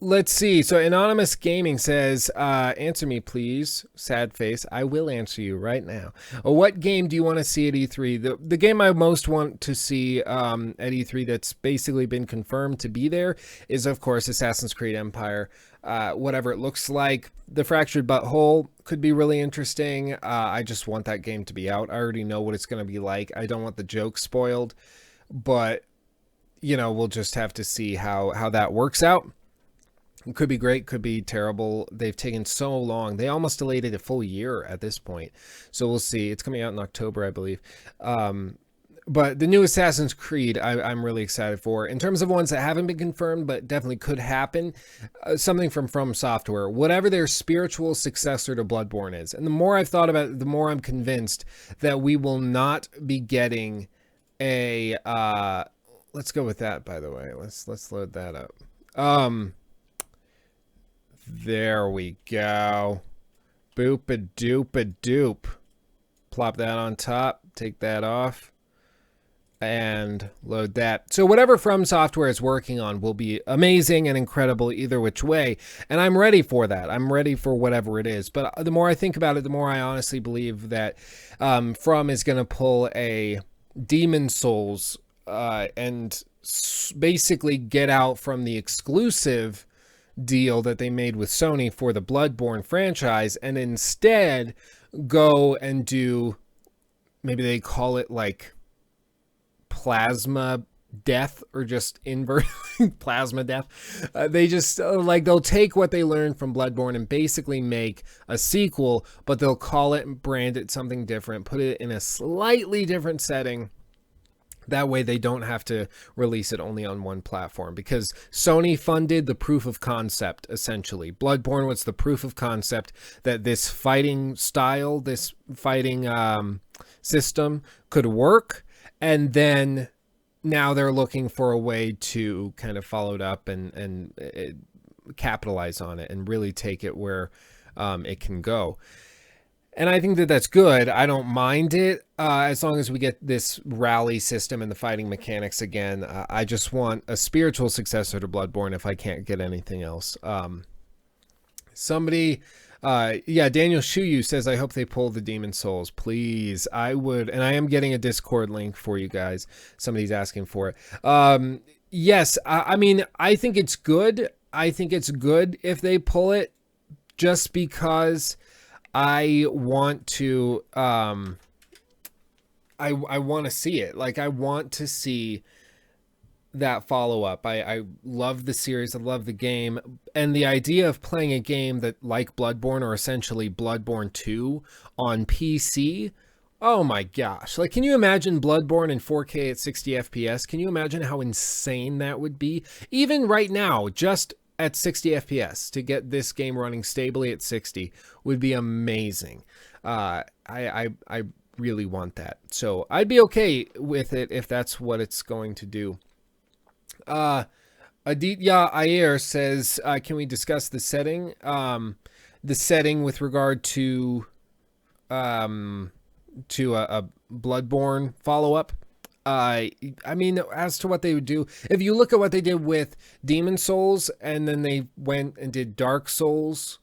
Let's see. So Anonymous Gaming says, answer me, please. Sad face. I will answer you right now. What game do you want to see at E3? The game I most want to see at E3 that's basically been confirmed to be there is, of course, Assassin's Creed Empire. Whatever it looks like. The Fractured Butthole could be really interesting. I just want that game to be out. I already know what it's going to be like. I don't want the joke spoiled. But, you know, we'll just have to see how that works out. It could be great, could be terrible. They've taken so long. They almost delayed it a full year at this point. So we'll see. It's coming out in October, I believe. But the new Assassin's Creed, I'm really excited for. In terms of ones that haven't been confirmed, but definitely could happen, something from Software. Whatever their spiritual successor to Bloodborne is. And the more I've thought about it, the more I'm convinced that we will not be getting a... let's go with that, by the way. Let's load that up. There we go. Boop-a-doop-a-doop. Plop that on top. Take that off. And load that. So whatever From Software is working on will be amazing and incredible either which way. And I'm ready for that. I'm ready for whatever it is. But the more I think about it, the more I honestly believe that From is going to pull a Demon Souls and basically get out from the exclusive deal that they made with Sony for the Bloodborne franchise and instead go and do, maybe they call it like plasma death or just invert plasma death. They just like they'll take what they learned from Bloodborne and basically make a sequel, but they'll call it and brand it something different, put it in a slightly different setting. That way they don't have to release it only on one platform, because Sony funded the proof of concept, essentially. Bloodborne was the proof of concept that this fighting style, this fighting system could work. And then now they're looking for a way to kind of follow it up and capitalize on it and really take it where it can go. And I think that that's good. I don't mind it as long as we get this rally system and the fighting mechanics again. I just want a spiritual successor to Bloodborne if I can't get anything else. Daniel Schuju says, I hope they pull the Demon Souls. Please, I would. And I am getting a Discord link for you guys. Somebody's asking for it. Yes, I mean, I think it's good. I think it's good if they pull it just because... I want to I want to see it. Like, I want to see that follow-up. I love the series. I love the game. And the idea of playing a game that, like Bloodborne, or essentially Bloodborne 2 on PC, oh my gosh. Like, can you imagine Bloodborne in 4K at 60 FPS? Can you imagine how insane that would be? Even right now, just... at 60 FPS to get this game running stably at 60 would be amazing. I really want that. So I'd be okay with it if that's what it's going to do. Aditya Ayer says, can we discuss the setting? The setting with regard to a Bloodborne follow-up. I mean, as to what they would do, if you look at what they did with Demon Souls and then they went and did Dark Souls,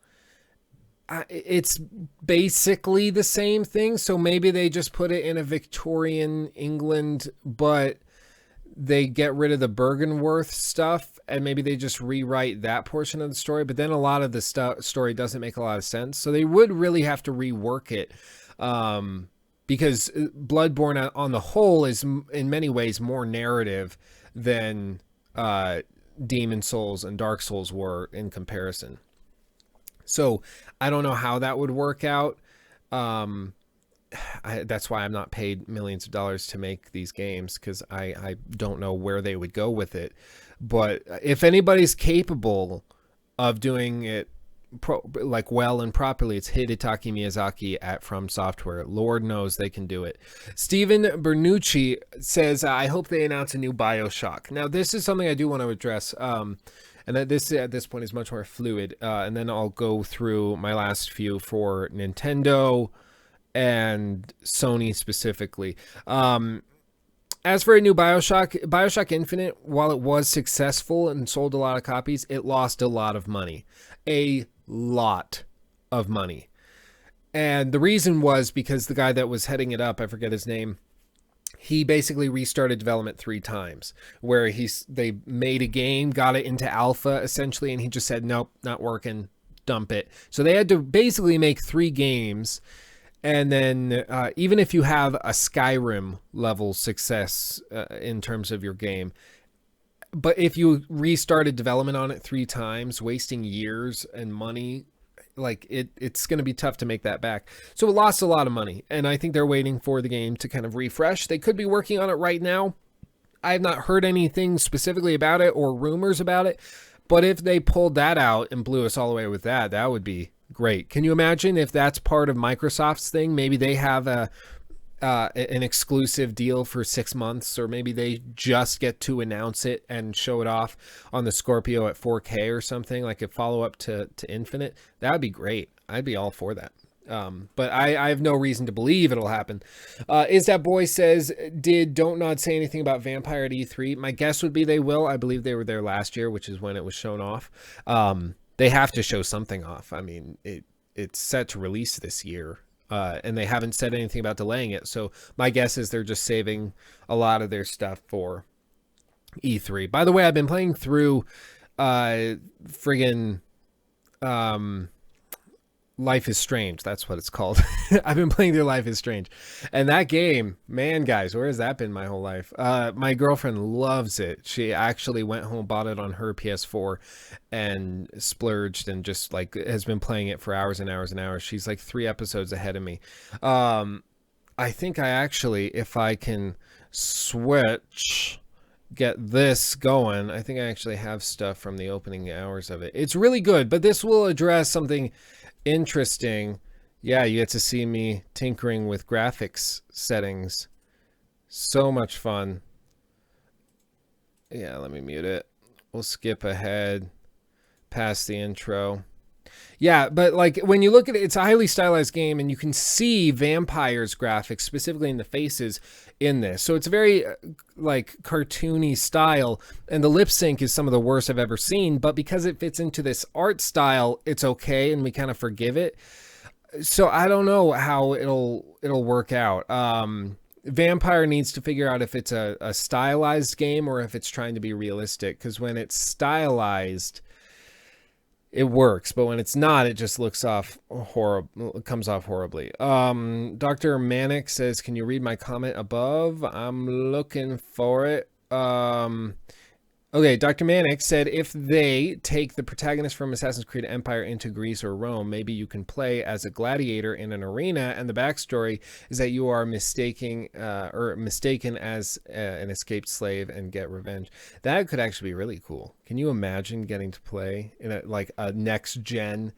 it's basically the same thing. So maybe they just put it in a Victorian England, but they get rid of the Bergenworth stuff and maybe they just rewrite that portion of the story. But then a lot of the story doesn't make a lot of sense. So they would really have to rework it. Because Bloodborne on the whole is in many ways more narrative than Demon Souls and Dark Souls were in comparison. So I don't know how that would work out. That's why I'm not paid millions of dollars to make these games, because I don't know where they would go with it. But if anybody's capable of doing it well and properly, it's Hidetaki Miyazaki at From Software. Lord knows they can do it. Steven Bernucci says, I hope they announce a new Bioshock. Now, this is something I do want to address, and that this at this point is much more fluid, and then I'll go through my last few for Nintendo and Sony specifically. As for a new Bioshock Infinite, while it was successful and sold a lot of copies, it lost a lot of money. A lot of money. And the reason was because the guy that was heading it up, I forget his name, he basically restarted development 3 times, where they made a game, got it into alpha essentially, and he just said, nope, not working, dump it. So they had to basically make 3 games. And then even if you have a Skyrim level success in terms of your game, but if you restarted development on it 3 times, wasting years and money, like it's going to be tough to make that back. So it lost a lot of money. And I think they're waiting for the game to kind of refresh. They could be working on it right now. I have not heard anything specifically about it or rumors about it. But if they pulled that out and blew us all away with that, that would be great. Can you imagine if that's part of Microsoft's thing? Maybe they have an exclusive deal for 6 months, or maybe they just get to announce it and show it off on the Scorpio at 4K or something, like a follow-up to Infinite. That would be great. I'd be all for that. But I have no reason to believe it'll happen. Is That Boy says, did Don't Nod say anything about Vampyr at E3? My guess would be they will. I believe they were there last year, which is when it was shown off. They have to show something off. I mean, it's set to release this year, and they haven't said anything about delaying it. So my guess is they're just saving a lot of their stuff for E3. By the way, I've been playing through Life is Strange. That's what it's called. I've been playing through Life is Strange. And that game, man, guys, where has that been my whole life? My girlfriend loves it. She actually went home, bought it on her PS4 and splurged and just like has been playing it for hours and hours and hours. She's like 3 episodes ahead of me. I think I actually, if I can get this going, I think I actually have stuff from the opening hours of it. It's really good, but this will address something interesting. Yeah, you get to see me tinkering with graphics settings. So much fun. Yeah, let me mute it. We'll skip ahead past the intro. Yeah, but like when you look at it, it's a highly stylized game, and you can see Vampyr's graphics, specifically in the faces, in this. So it's very like cartoony style, and the lip sync is some of the worst I've ever seen, but because it fits into this art style, it's okay, and we kind of forgive it. So I don't know how it'll work out. Vampyr needs to figure out if it's a stylized game or if it's trying to be realistic, because when it's stylized, it works, but when it's not, it just looks off horrible. It comes off horribly. Dr. Manic says, "Can you read my comment above?" I'm looking for it. Okay, Dr. Manic said, if they take the protagonist from Assassin's Creed Empire into Greece or Rome, maybe you can play as a gladiator in an arena, and the backstory is that you are mistaken as an escaped slave and get revenge. That could actually be really cool. Can you imagine getting to play in a next-gen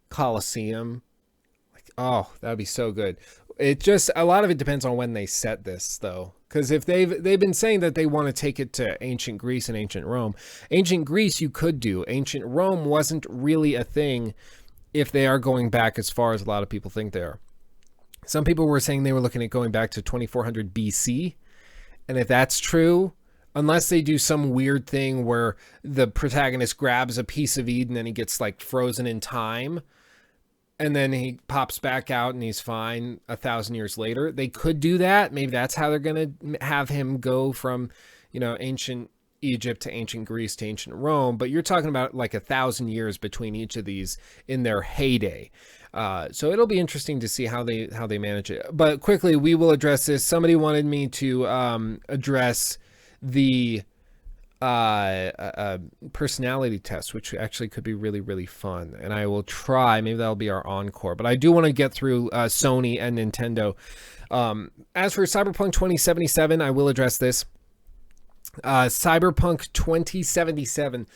Colosseum? Oh, that would be so good. A lot of it depends on when they set this, though. Because if they've been saying that they want to take it to ancient Greece and ancient Rome. Ancient Greece you could do. Ancient Rome wasn't really a thing if they are going back as far as a lot of people think they are. Some people were saying they were looking at going back to 2400 BC. And if that's true, unless they do some weird thing where the protagonist grabs a piece of Eden and he gets like frozen in time, and then he pops back out and he's fine 1,000 years later. They could do that. Maybe that's how they're going to have him go from, ancient Egypt to ancient Greece to ancient Rome. But you're talking about like 1,000 years between each of these in their heyday. So it'll be interesting to see how they manage it. But quickly, we will address this. Somebody wanted me to address the personality test, which actually could be really, really fun, and I will try. Maybe that'll be our encore, but I do want to get through Sony and Nintendo. As for Cyberpunk 2077, I will address this. Cyberpunk 2077,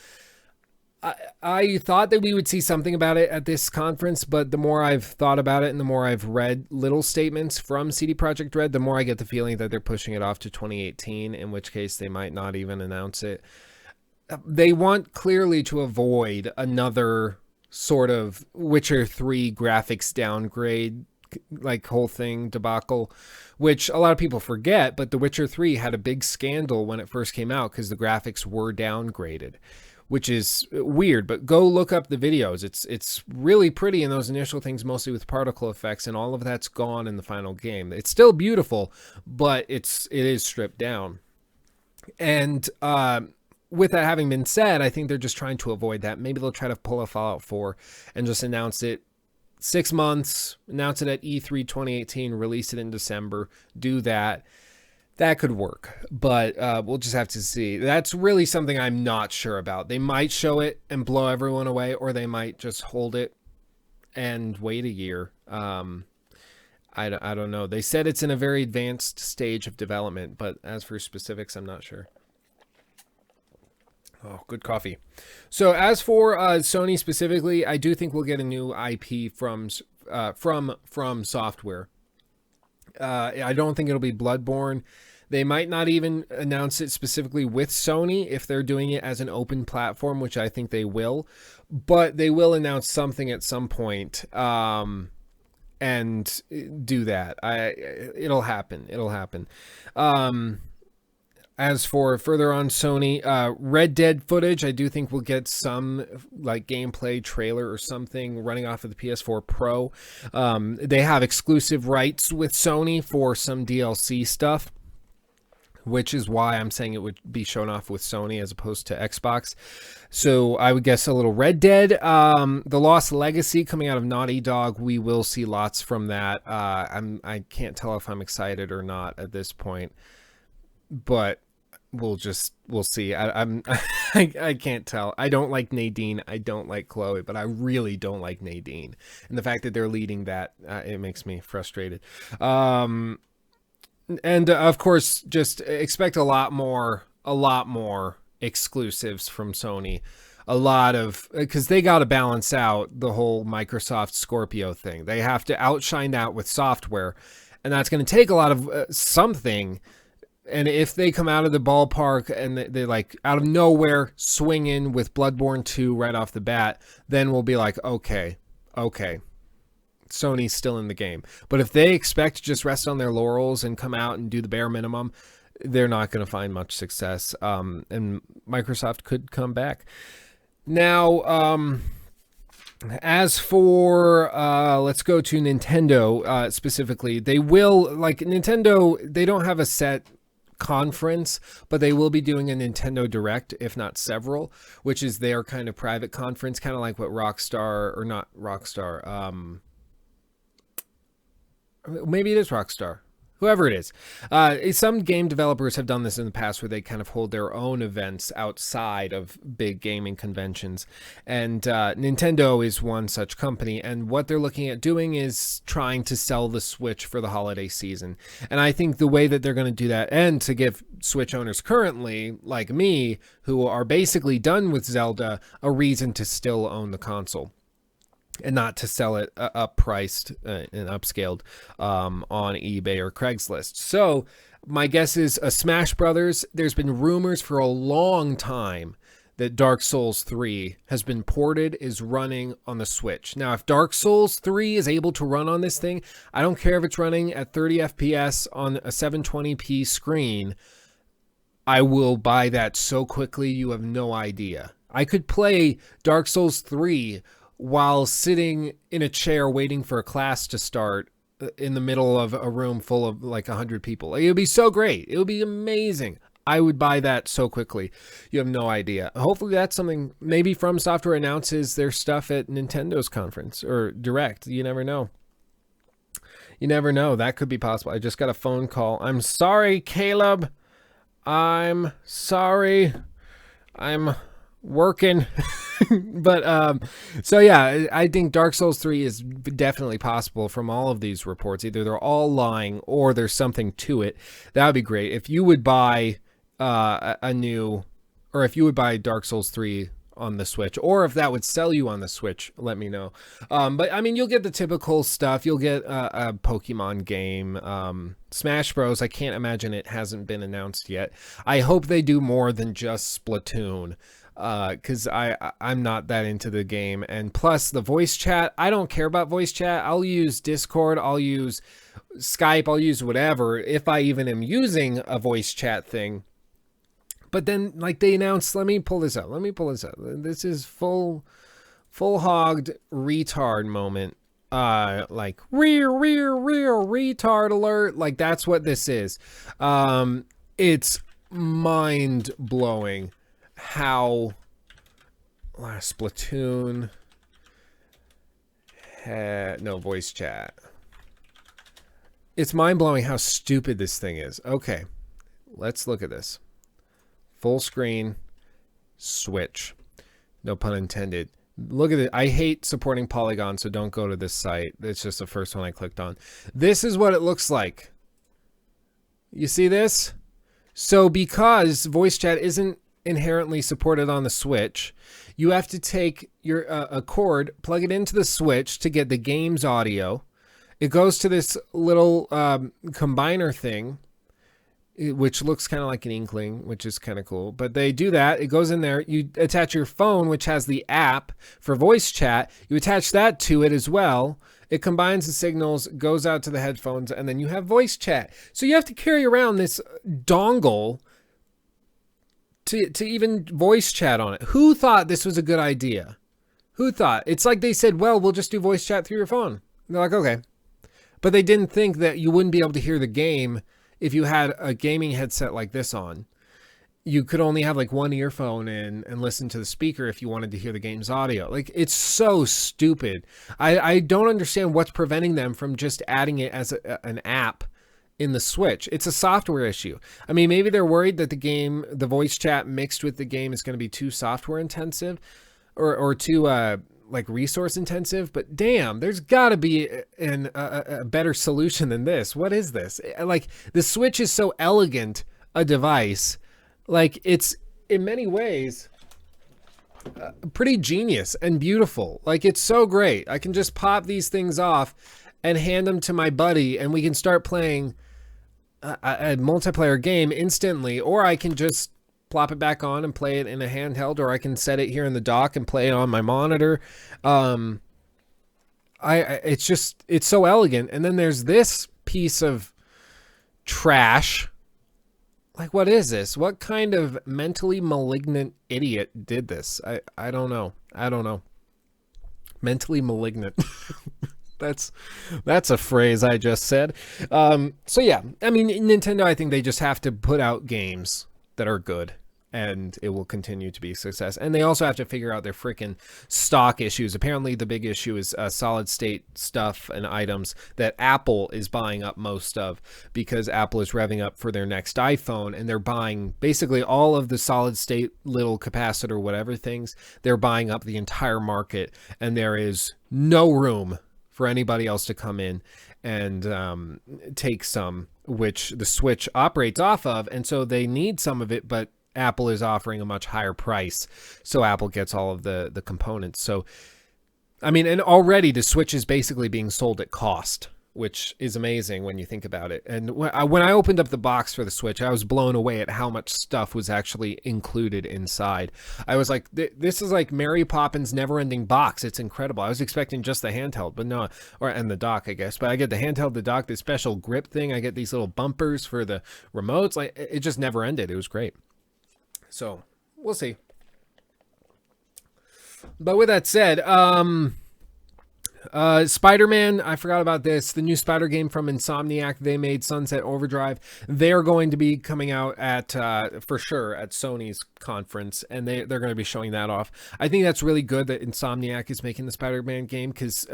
I thought that we would see something about it at this conference, but the more I've thought about it and the more I've read little statements from CD Projekt Red, the more I get the feeling that they're pushing it off to 2018, in which case they might not even announce it. They want clearly to avoid another sort of Witcher 3 graphics downgrade, like whole thing debacle, which a lot of people forget, but The Witcher 3 had a big scandal when it first came out because the graphics were downgraded, which is weird, but go look up the videos. It's really pretty in those initial things, mostly with particle effects, and all of that's gone in the final game. It's still beautiful, but it is stripped down. And with that having been said, I think they're just trying to avoid that. Maybe they'll try to pull a Fallout 4 and just announce it 6 months, announce it at E3 2018, release it in December, do that. That could work, but we'll just have to see. That's really something I'm not sure about. They might show it and blow everyone away, or they might just hold it and wait a year. I don't know. They said it's in a very advanced stage of development, but as for specifics, I'm not sure. Oh, good coffee. So as for Sony specifically, I do think we'll get a new IP from software. I don't think it'll be Bloodborne. They might not even announce it specifically with Sony if they're doing it as an open platform, which I think they will. But they will announce something at some point and do that. It'll happen. It'll happen. As for further on Sony, Red Dead footage, I do think we'll get some like gameplay trailer or something running off of the PS4 Pro. They have exclusive rights with Sony for some DLC stuff, which is why I'm saying it would be shown off with Sony as opposed to Xbox. So I would guess a little Red Dead. The Lost Legacy coming out of Naughty Dog, we will see lots from that. I can't tell if I'm excited or not at this point, but we'll see. I can't tell. I don't like Nadine. I don't like Chloe, but I really don't like Nadine. And the fact that they're leading that, it makes me frustrated. And of course, just expect a lot more exclusives from Sony. A lot of, because they got to balance out the whole Microsoft Scorpio thing. They have to outshine that with software, and that's going to take a lot of something. And if they come out of the ballpark and they like out of nowhere swing in with Bloodborne 2 right off the bat, then we'll be like, okay, Sony's still in the game. But if they expect to just rest on their laurels and come out and do the bare minimum, they're not going to find much success. And Microsoft could come back. Now, as for, let's go to Nintendo specifically. They will, like Nintendo, they don't have a set conference, but they will be doing a Nintendo Direct, if not several, which is their kind of private conference, kind of like what Rockstar, or not Rockstar, maybe it is Rockstar, whoever it is. Some game developers have done this in the past where they kind of hold their own events outside of big gaming conventions. And Nintendo is one such company. And what they're looking at doing is trying to sell the Switch for the holiday season. And I think the way that they're going to do that, and to give Switch owners currently, like me, who are basically done with Zelda, a reason to still own the console. And not to sell it up-priced and upscaled on eBay or Craigslist. So my guess is Smash Brothers. There's been rumors for a long time that Dark Souls 3 has been ported, is running on the Switch. Now, if Dark Souls 3 is able to run on this thing, I don't care if it's running at 30 FPS on a 720p screen, I will buy that so quickly you have no idea. I could play Dark Souls 3 while sitting in a chair waiting for a class to start in the middle of a room full of like 100 people. It would be so great. It would be amazing. I would buy that so quickly. You have no idea. Hopefully that's something, maybe From Software announces their stuff at Nintendo's conference or Direct. You never know. You never know. That could be possible. I just got a phone call. I'm sorry, Caleb. I'm sorry. I'm working. But so yeah, I think Dark Souls 3 is definitely possible from all of these reports. Either they're all lying or there's something to it. That would be great. If you would buy if you would buy Dark Souls 3 on the Switch, or if that would sell you on the Switch, let me know. But I mean, you'll get the typical stuff. You'll get a Pokemon game, Smash Bros. I can't imagine it hasn't been announced yet. I hope they do more than just Splatoon. because I'm not that into the game. And plus the voice chat, I don't care about voice chat. I'll use Discord, I'll use Skype, I'll use whatever, if I even am using a voice chat thing. But then, like, they announced, let me pull this up. This is full hogged retard moment. Like rear retard alert. Like, that's what this is. It's mind blowing how Splatoon had no voice chat. It's mind blowing how stupid this thing is. Okay, let's look at this. Full screen, Switch. No pun intended. Look at it. I hate supporting Polygon, so don't go to this site. It's just the first one I clicked on. This is what it looks like. You see this? So because voice chat isn't inherently supported on the Switch, you have to take your a cord, plug it into the Switch to get the game's audio. It goes to this little combiner thing, which looks kind of like an Inkling, which is kind of cool. But they do that. It goes in there. You attach your phone, which has the app for voice chat. You attach that to it as well. It combines the signals, goes out to the headphones, and then you have voice chat. So you have to carry around this dongle to even voice chat on it. Who thought this was a good idea? Who thought? It's like they said, well, we'll just do voice chat through your phone. And they're like, okay. But they didn't think that you wouldn't be able to hear the game if you had a gaming headset like this on. You could only have like one earphone in and listen to the speaker if you wanted to hear the game's audio. Like, it's so stupid. I don't understand what's preventing them from just adding it as an app in the Switch. It's a software issue. I mean, maybe they're worried that the voice chat mixed with the game is going to be too software intensive or too like resource intensive, but damn, there's got to be a better solution than this. What is this? Like, the Switch is so elegant a device. Like, it's in many ways pretty genius and beautiful. Like, it's so great. I can just pop these things off and hand them to my buddy, and we can start playing a multiplayer game instantly, or I can just plop it back on and play it in a handheld, or I can set it here in the dock and play it on my monitor. It's so elegant. And then there's this piece of trash. Like, what is this? What kind of mentally malignant idiot did this? I don't know. Mentally malignant. That's a phrase I just said. So yeah, I mean, Nintendo, I think they just have to put out games that are good, and it will continue to be a success. And they also have to figure out their freaking stock issues. Apparently the big issue is solid state stuff and items that Apple is buying up most of, because Apple is revving up for their next iPhone, and they're buying basically all of the solid state little capacitor whatever things. They're buying up the entire market, and there is no room for anybody else to come in and take some, which the Switch operates off of. And so they need some of it, but Apple is offering a much higher price, so Apple gets all of the components. So, I mean, and already the Switch is basically being sold at cost, which is amazing when you think about it. And when I opened up the box for the Switch, I was blown away at how much stuff was actually included inside. I was like, this is like Mary Poppins' never-ending box. It's incredible. I was expecting just the handheld, but no, and the dock, I guess. But I get the handheld, the dock, the special grip thing. I get these little bumpers for the remotes. Like, it just never ended. It was great. So we'll see. But with that said, Spider-Man, I forgot about this. The new Spider game from Insomniac, they made Sunset Overdrive. They're going to be coming out at for sure at Sony's conference, and they're going to be showing that off. I think that's really good that Insomniac is making the Spider-Man game, because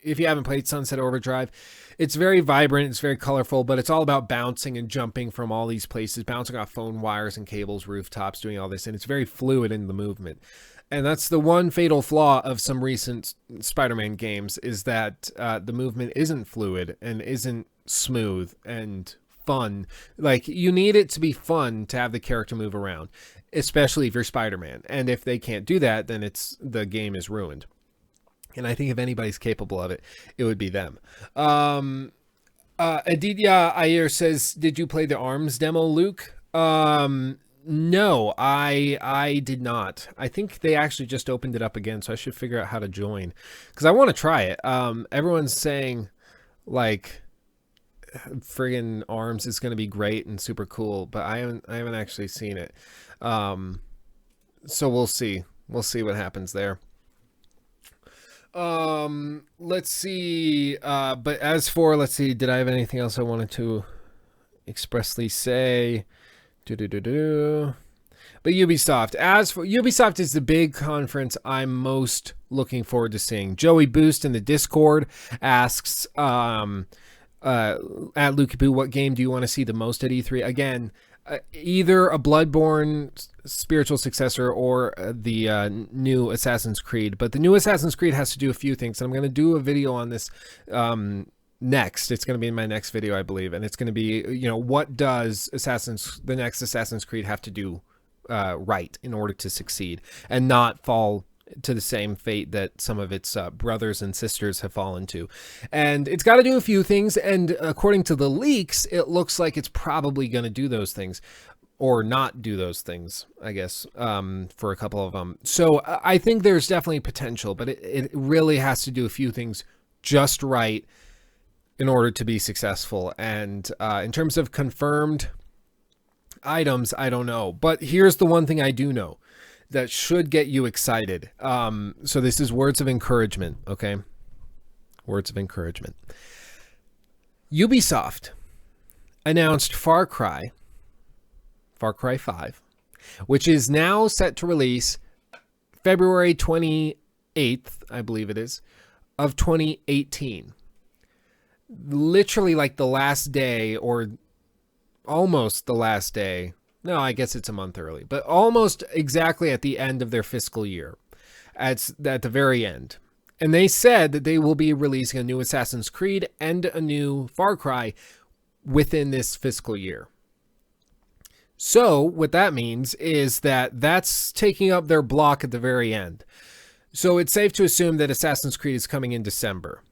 if you haven't played Sunset Overdrive, it's very vibrant, it's very colorful, but it's all about bouncing and jumping from all these places, bouncing off phone wires and cables, rooftops, doing all this, and it's very fluid in the movement. And that's the one fatal flaw of some recent Spider-Man games, is that the movement isn't fluid and isn't smooth and fun. Like, you need it to be fun to have the character move around, especially if you're Spider-Man. And if they can't do that, then the game is ruined. And I think if anybody's capable of it, it would be them. Aditya Ayer says, did you play the ARMS demo, Luke? No, I did not. I think they actually just opened it up again, so I should figure out how to join because I want to try it. Everyone's saying like friggin' ARMS is going to be great and super cool, but I haven't actually seen it. So we'll see. We'll see what happens there. Let's see. But as for, let's see, did I have anything else I wanted to expressly say? But Ubisoft. As for Ubisoft is the big conference I'm most looking forward to seeing. Joey Boost in the Discord asks, at Lukipu, what game do you want to see the most at E3? Again, either a Bloodborne spiritual successor or the new Assassin's Creed. But the new Assassin's Creed has to do a few things. And I'm going to do a video on this next. It's going to be in my next video, I believe. And it's going to be, what does the next Assassin's Creed have to do right in order to succeed and not fall to the same fate that some of its brothers and sisters have fallen to. And it's got to do a few things, and according to the leaks, it looks like it's probably going to do those things or not do those things, I guess, for a couple of them. So I think there's definitely potential, but it really has to do a few things just right in order to be successful. And in terms of confirmed items, I don't know. But here's the one thing I do know that should get you excited. So this is words of encouragement, okay? Words of encouragement. Ubisoft announced Far Cry 5, which is now set to release February 28th, I believe it is, of 2018. Literally like the last day, or almost the last day. No, I guess it's a month early, but almost exactly at the end of their fiscal year, at the very end. And they said that they will be releasing a new Assassin's Creed and a new Far Cry within this fiscal year. So what that means is that that's taking up their block at the very end. So it's safe to assume that Assassin's Creed is coming in December.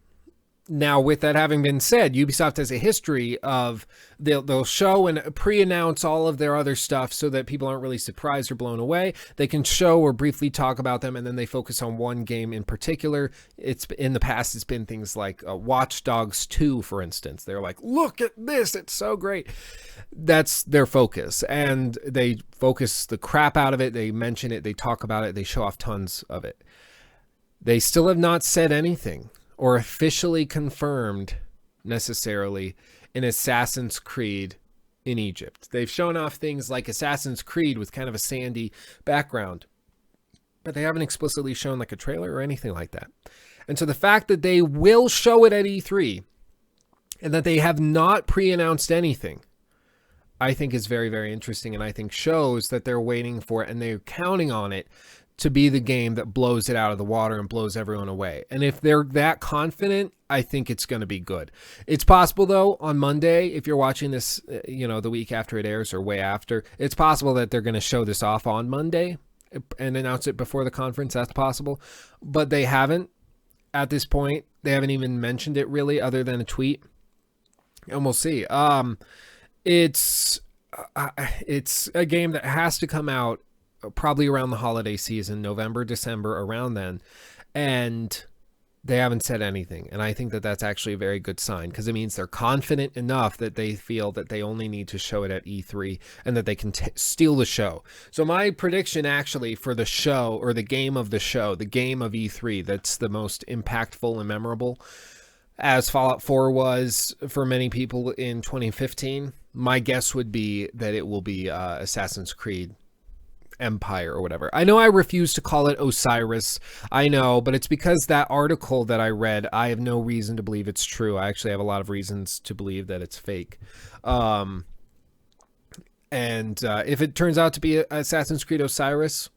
Now, with that having been said, Ubisoft has a history of they'll show and pre-announce all of their other stuff so that people aren't really surprised or blown away. They can show or briefly talk about them, and then they focus on one game in particular. In the past, it's been things like Watch Dogs 2, for instance. They're like, look at this, it's so great. That's their focus, and they focus the crap out of it. They mention it, they talk about it, they show off tons of it. They still have not said anything or officially confirmed necessarily an Assassin's Creed in Egypt. They've shown off things like Assassin's Creed with kind of a sandy background, but they haven't explicitly shown like a trailer or anything like that. And so the fact that they will show it at E3 and that they have not pre-announced anything, I think is very, very interesting, and I think shows that they're waiting for it and they're counting on it to be the game that blows it out of the water and blows everyone away. And if they're that confident, I think it's going to be good. It's possible, though, on Monday, if you're watching this, the week after it airs or way after, it's possible that they're going to show this off on Monday and announce it before the conference. That's possible. But they haven't at this point. They haven't even mentioned it really other than a tweet. And we'll see. It's a game that has to come out probably around the holiday season, November, December, around then. And they haven't said anything. And I think that that's actually a very good sign, because it means they're confident enough that they feel that they only need to show it at E3 and that they can steal the show. So my prediction actually for the show, or the game of the show, the game of E3 that's the most impactful and memorable, as Fallout 4 was for many people in 2015, my guess would be that it will be Assassin's Creed Empire or whatever. I know I refuse to call it Osiris. I know, but it's because that article that I read, I have no reason to believe it's true. I actually have a lot of reasons to believe that it's fake. And if it turns out to be Assassin's Creed Osiris,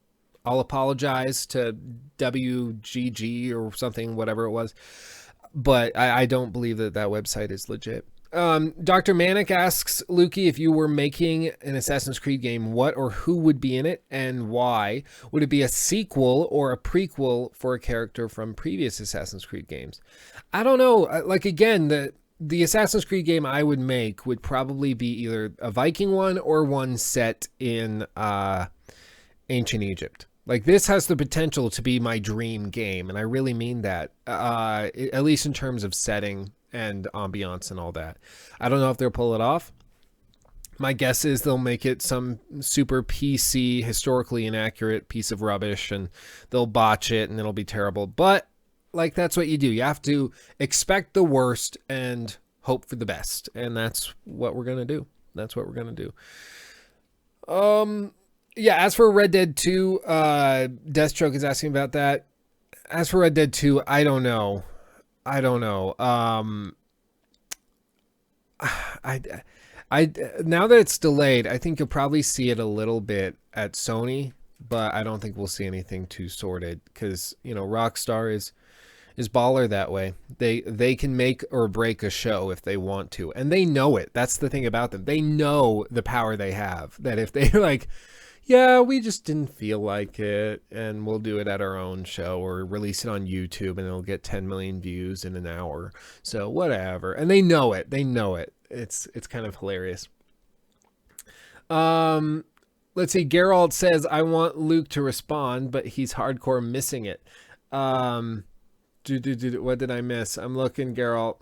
I'll apologize to WGG or something, whatever it was. But I don't believe that website is legit. Dr. Manic asks, Lukey, if you were making an Assassin's Creed game, what or who would be in it and why? Would it be a sequel or a prequel for a character from previous Assassin's Creed games? I don't know. Like, again, the Assassin's Creed game I would make would probably be either a Viking one or one set in ancient Egypt. Like, this has the potential to be my dream game, and I really mean that, at least in terms of setting and ambiance and all that. I don't know if they'll pull it off. My guess is they'll make it some super PC, historically inaccurate piece of rubbish, and they'll botch it, and it'll be terrible. But, like, that's what you do. You have to expect the worst and hope for the best, and that's what we're going to do. Yeah, as for Red Dead 2, Deathstroke is asking about that. As for Red Dead 2, I don't know. Now that it's delayed, I think you'll probably see it a little bit at Sony, but I don't think we'll see anything too sorted because, Rockstar is baller that way. They can make or break a show if they want to, and they know it. That's the thing about them. They know the power they have, that if they're like, yeah, we just didn't feel like it, and we'll do it at our own show or release it on YouTube and it'll get 10 million views in an hour. So whatever. And they know it. It's kind of hilarious. Let's see. Geralt says, I want Luke to respond, but he's hardcore missing it. What did I miss? I'm looking, Geralt.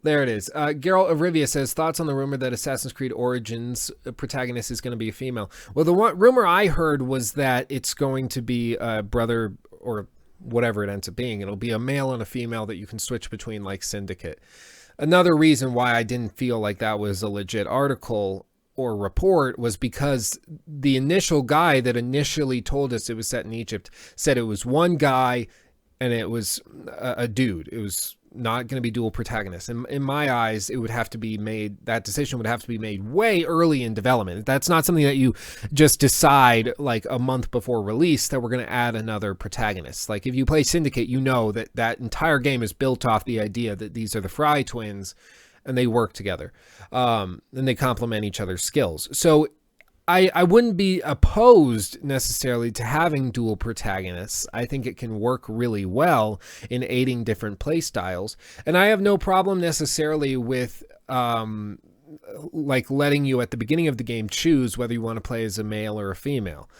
There it is. Geralt of Rivia says, thoughts on the rumor that Assassin's Creed Origins protagonist is going to be a female. Well, the rumor I heard was that it's going to be a brother or whatever it ends up being. It'll be a male and a female that you can switch between, like Syndicate. Another reason why I didn't feel like that was a legit article or report was because the initial guy that initially told us it was set in Egypt said it was one guy and it was a dude. It was not going to be dual protagonists. And in my eyes, it would have to be made, that decision would have to be made way early in development. That's not something that you just decide like a month before release that we're going to add another protagonist. Like if you play Syndicate, you know that that entire game is built off the idea that these are the Fry twins and they work together. And they complement each other's skills. So I wouldn't be opposed necessarily to having dual protagonists. I think it can work really well in aiding different play styles. And I have no problem necessarily with like letting you at the beginning of the game choose whether you want to play as a male or a female.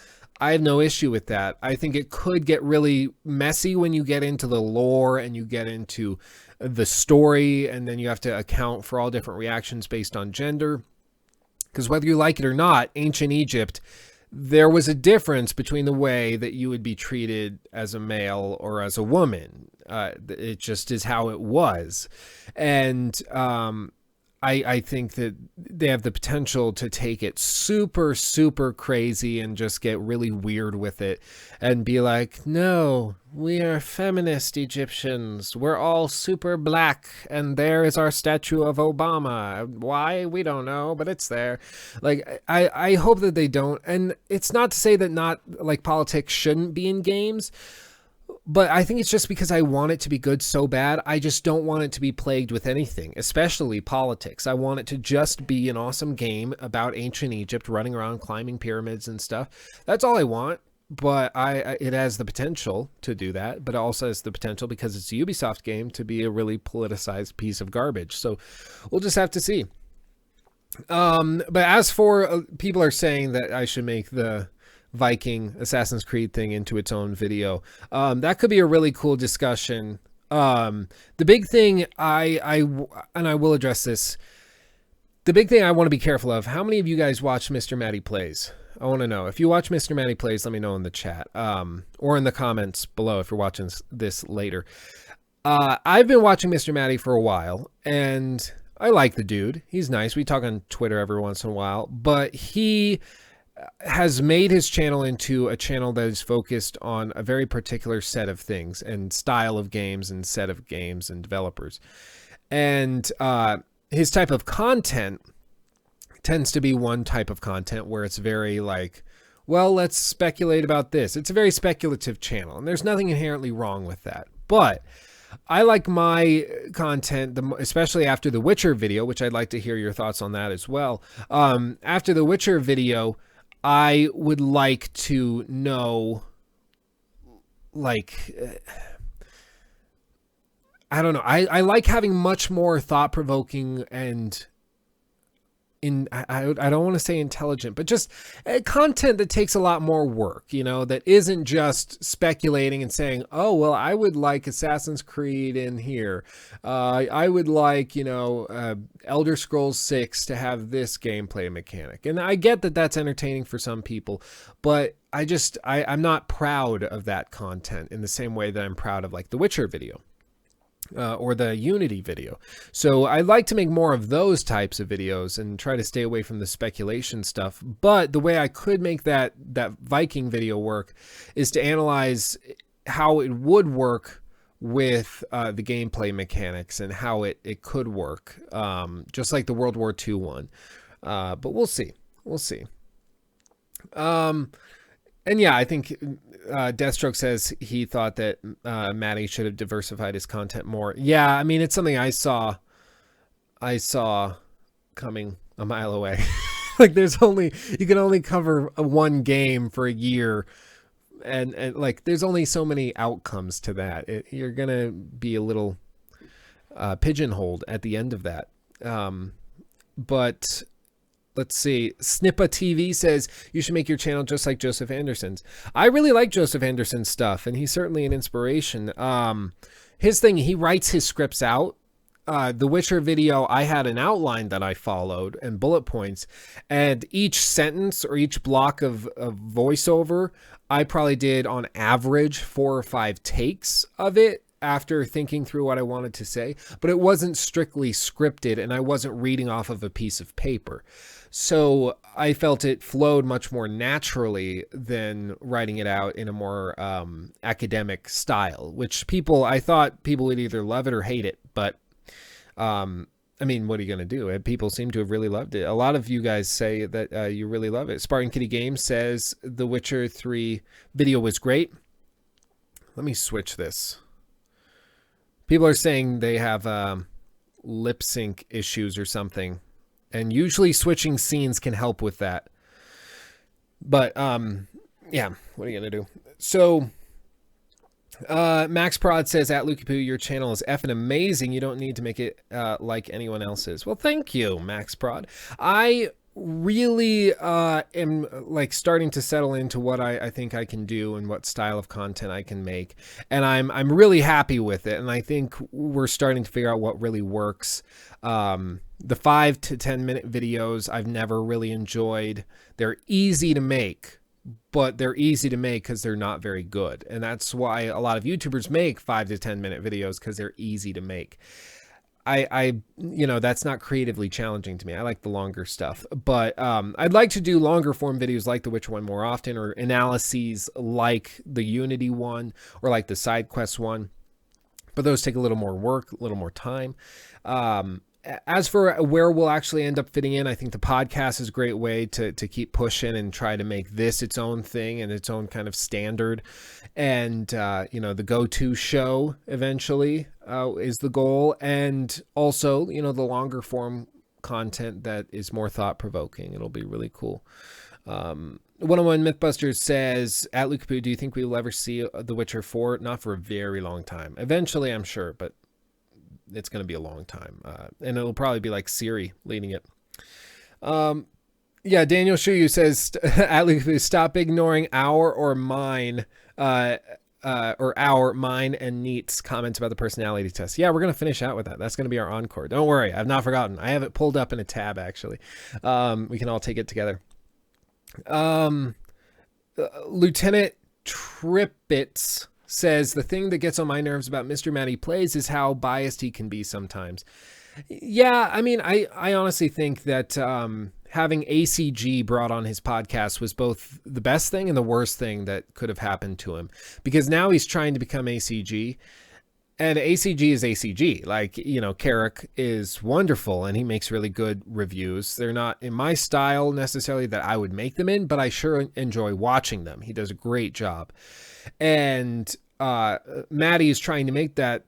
I have no issue with that. I think it could get really messy when you get into the lore and you get into the story, and then you have to account for all different reactions based on gender. Because whether you like it or not, ancient Egypt, there was a difference between the way that you would be treated as a male or as a woman. It just is how it was. And I think that they have the potential to take it super, super crazy and just get really weird with it and be like, no, we are feminist Egyptians. We're all super black. And there is our statue of Obama. Why? We don't know, but it's there. Like, I hope that they don't. And it's not to say that not like politics shouldn't be in games. But I think it's just because I want it to be good so bad. I just don't want it to be plagued with anything, especially politics. I want it to just be an awesome game about ancient Egypt, running around climbing pyramids and stuff. That's all I want. But it has the potential to do that. But it also has the potential, because it's a Ubisoft game, to be a really politicized piece of garbage. So we'll just have to see. But as for people are saying that I should make the Viking Assassin's Creed thing into its own video, that could be a really cool discussion. The big thing I will address this, the big thing I want to be careful of, how many of you guys watch Mr. Matty Plays? I want to know. If you watch Mr. Matty Plays, let me know in the chat, or in the comments below if you're watching this later. I've been watching Mr. Matty for a while, and I like the dude. He's nice. We talk on Twitter every once in a while, but he has made his channel into a channel that is focused on a very particular set of things and style of games and set of games and developers. And his type of content tends to be one type of content where it's very like, well, let's speculate about this. It's a very speculative channel, and there's nothing inherently wrong with that. But I like my content, especially after the Witcher video, which I'd like to hear your thoughts on that as well. After the Witcher video, I would like to know, like, I don't know. I like having much more thought-provoking and I don't want to say intelligent, but just content that takes a lot more work, that isn't just speculating and saying, oh, well, I would like Assassin's Creed in here. I would like, Elder Scrolls 6 to have this gameplay mechanic. And I get that that's entertaining for some people, but I'm not proud of that content in the same way that I'm proud of like the Witcher video. Or the Unity video. So I like to make more of those types of videos and try to stay away from the speculation stuff. But the way I could make that Viking video work is to analyze how it would work with the gameplay mechanics and how it could work, just like the World War II one. But we'll see. We'll see. And yeah, I think Deathstroke says he thought that Matty should have diversified his content more. Yeah, I mean, it's something I saw coming a mile away. Like you can only cover one game for a year. And like, there's only so many outcomes to that. You're going to be a little pigeonholed at the end of that. But let's see. Snippa TV says you should make your channel just like Joseph Anderson's. I really like Joseph Anderson's stuff, and he's certainly an inspiration. His thing, he writes his scripts out. The Witcher video, I had an outline that I followed and bullet points, and each sentence or each block of voiceover, I probably did on average 4 or 5 takes of it after thinking through what I wanted to say, but it wasn't strictly scripted and I wasn't reading off of a piece of paper. So I felt it flowed much more naturally than writing it out in a more academic style, which I thought people would either love it or hate it. But I mean, what are you going to do? People seem to have really loved it. A lot of you guys say that you really love it. Spartan Kitty Games says the Witcher 3 video was great. Let me switch this. People are saying they have lip sync issues or something. And usually switching scenes can help with that. But, yeah, what are you going to do? So, Max Prod says, at Lukey Poo, your channel is effing amazing. You don't need to make it like anyone else's. Well, thank you, Max Prod. I really am like starting to settle into what I think I can do and what style of content I can make. And I'm really happy with it. And I think we're starting to figure out what really works. The 5 to 10 minute videos I've never really enjoyed. They're easy to make, but they're easy to make because they're not very good. And that's why a lot of YouTubers make 5 to 10 minute videos, because they're easy to make. That's not creatively challenging to me. I like the longer stuff, but I'd like to do longer form videos like the Witcher one more often, or analyses like the Unity one or like the side quest one. But those take a little more work, a little more time. As for where we'll actually end up fitting in, I think the podcast is a great way to keep pushing and try to make this its own thing and its own kind of standard. And, the go-to show eventually is the goal. And also, the longer form content that is more thought-provoking. It'll be really cool. 101 Mythbusters says, at Luke Poo, do you think we will ever see The Witcher 4? Not for a very long time. Eventually, I'm sure, but it's going to be a long time. And it'll probably be like Siri leading it. Yeah, Daniel Schuju says, at Luke Poo, stop ignoring our or mine, mine and Neat's comments about the personality test. Yeah, we're going to finish out with that. That's going to be our encore. Don't worry. I've not forgotten. I have it pulled up in a tab, actually. We can all take it together. Lieutenant Trippets says, the thing that gets on my nerves about Mr. Matty Plays is how biased he can be sometimes. Yeah, I mean, I honestly think that having ACG brought on his podcast was both the best thing and the worst thing that could have happened to him, because now he's trying to become ACG, and ACG is ACG. Like, Carrick is wonderful and he makes really good reviews. They're not in my style necessarily that I would make them in, but I sure enjoy watching them. He does a great job. And Matty is trying to make that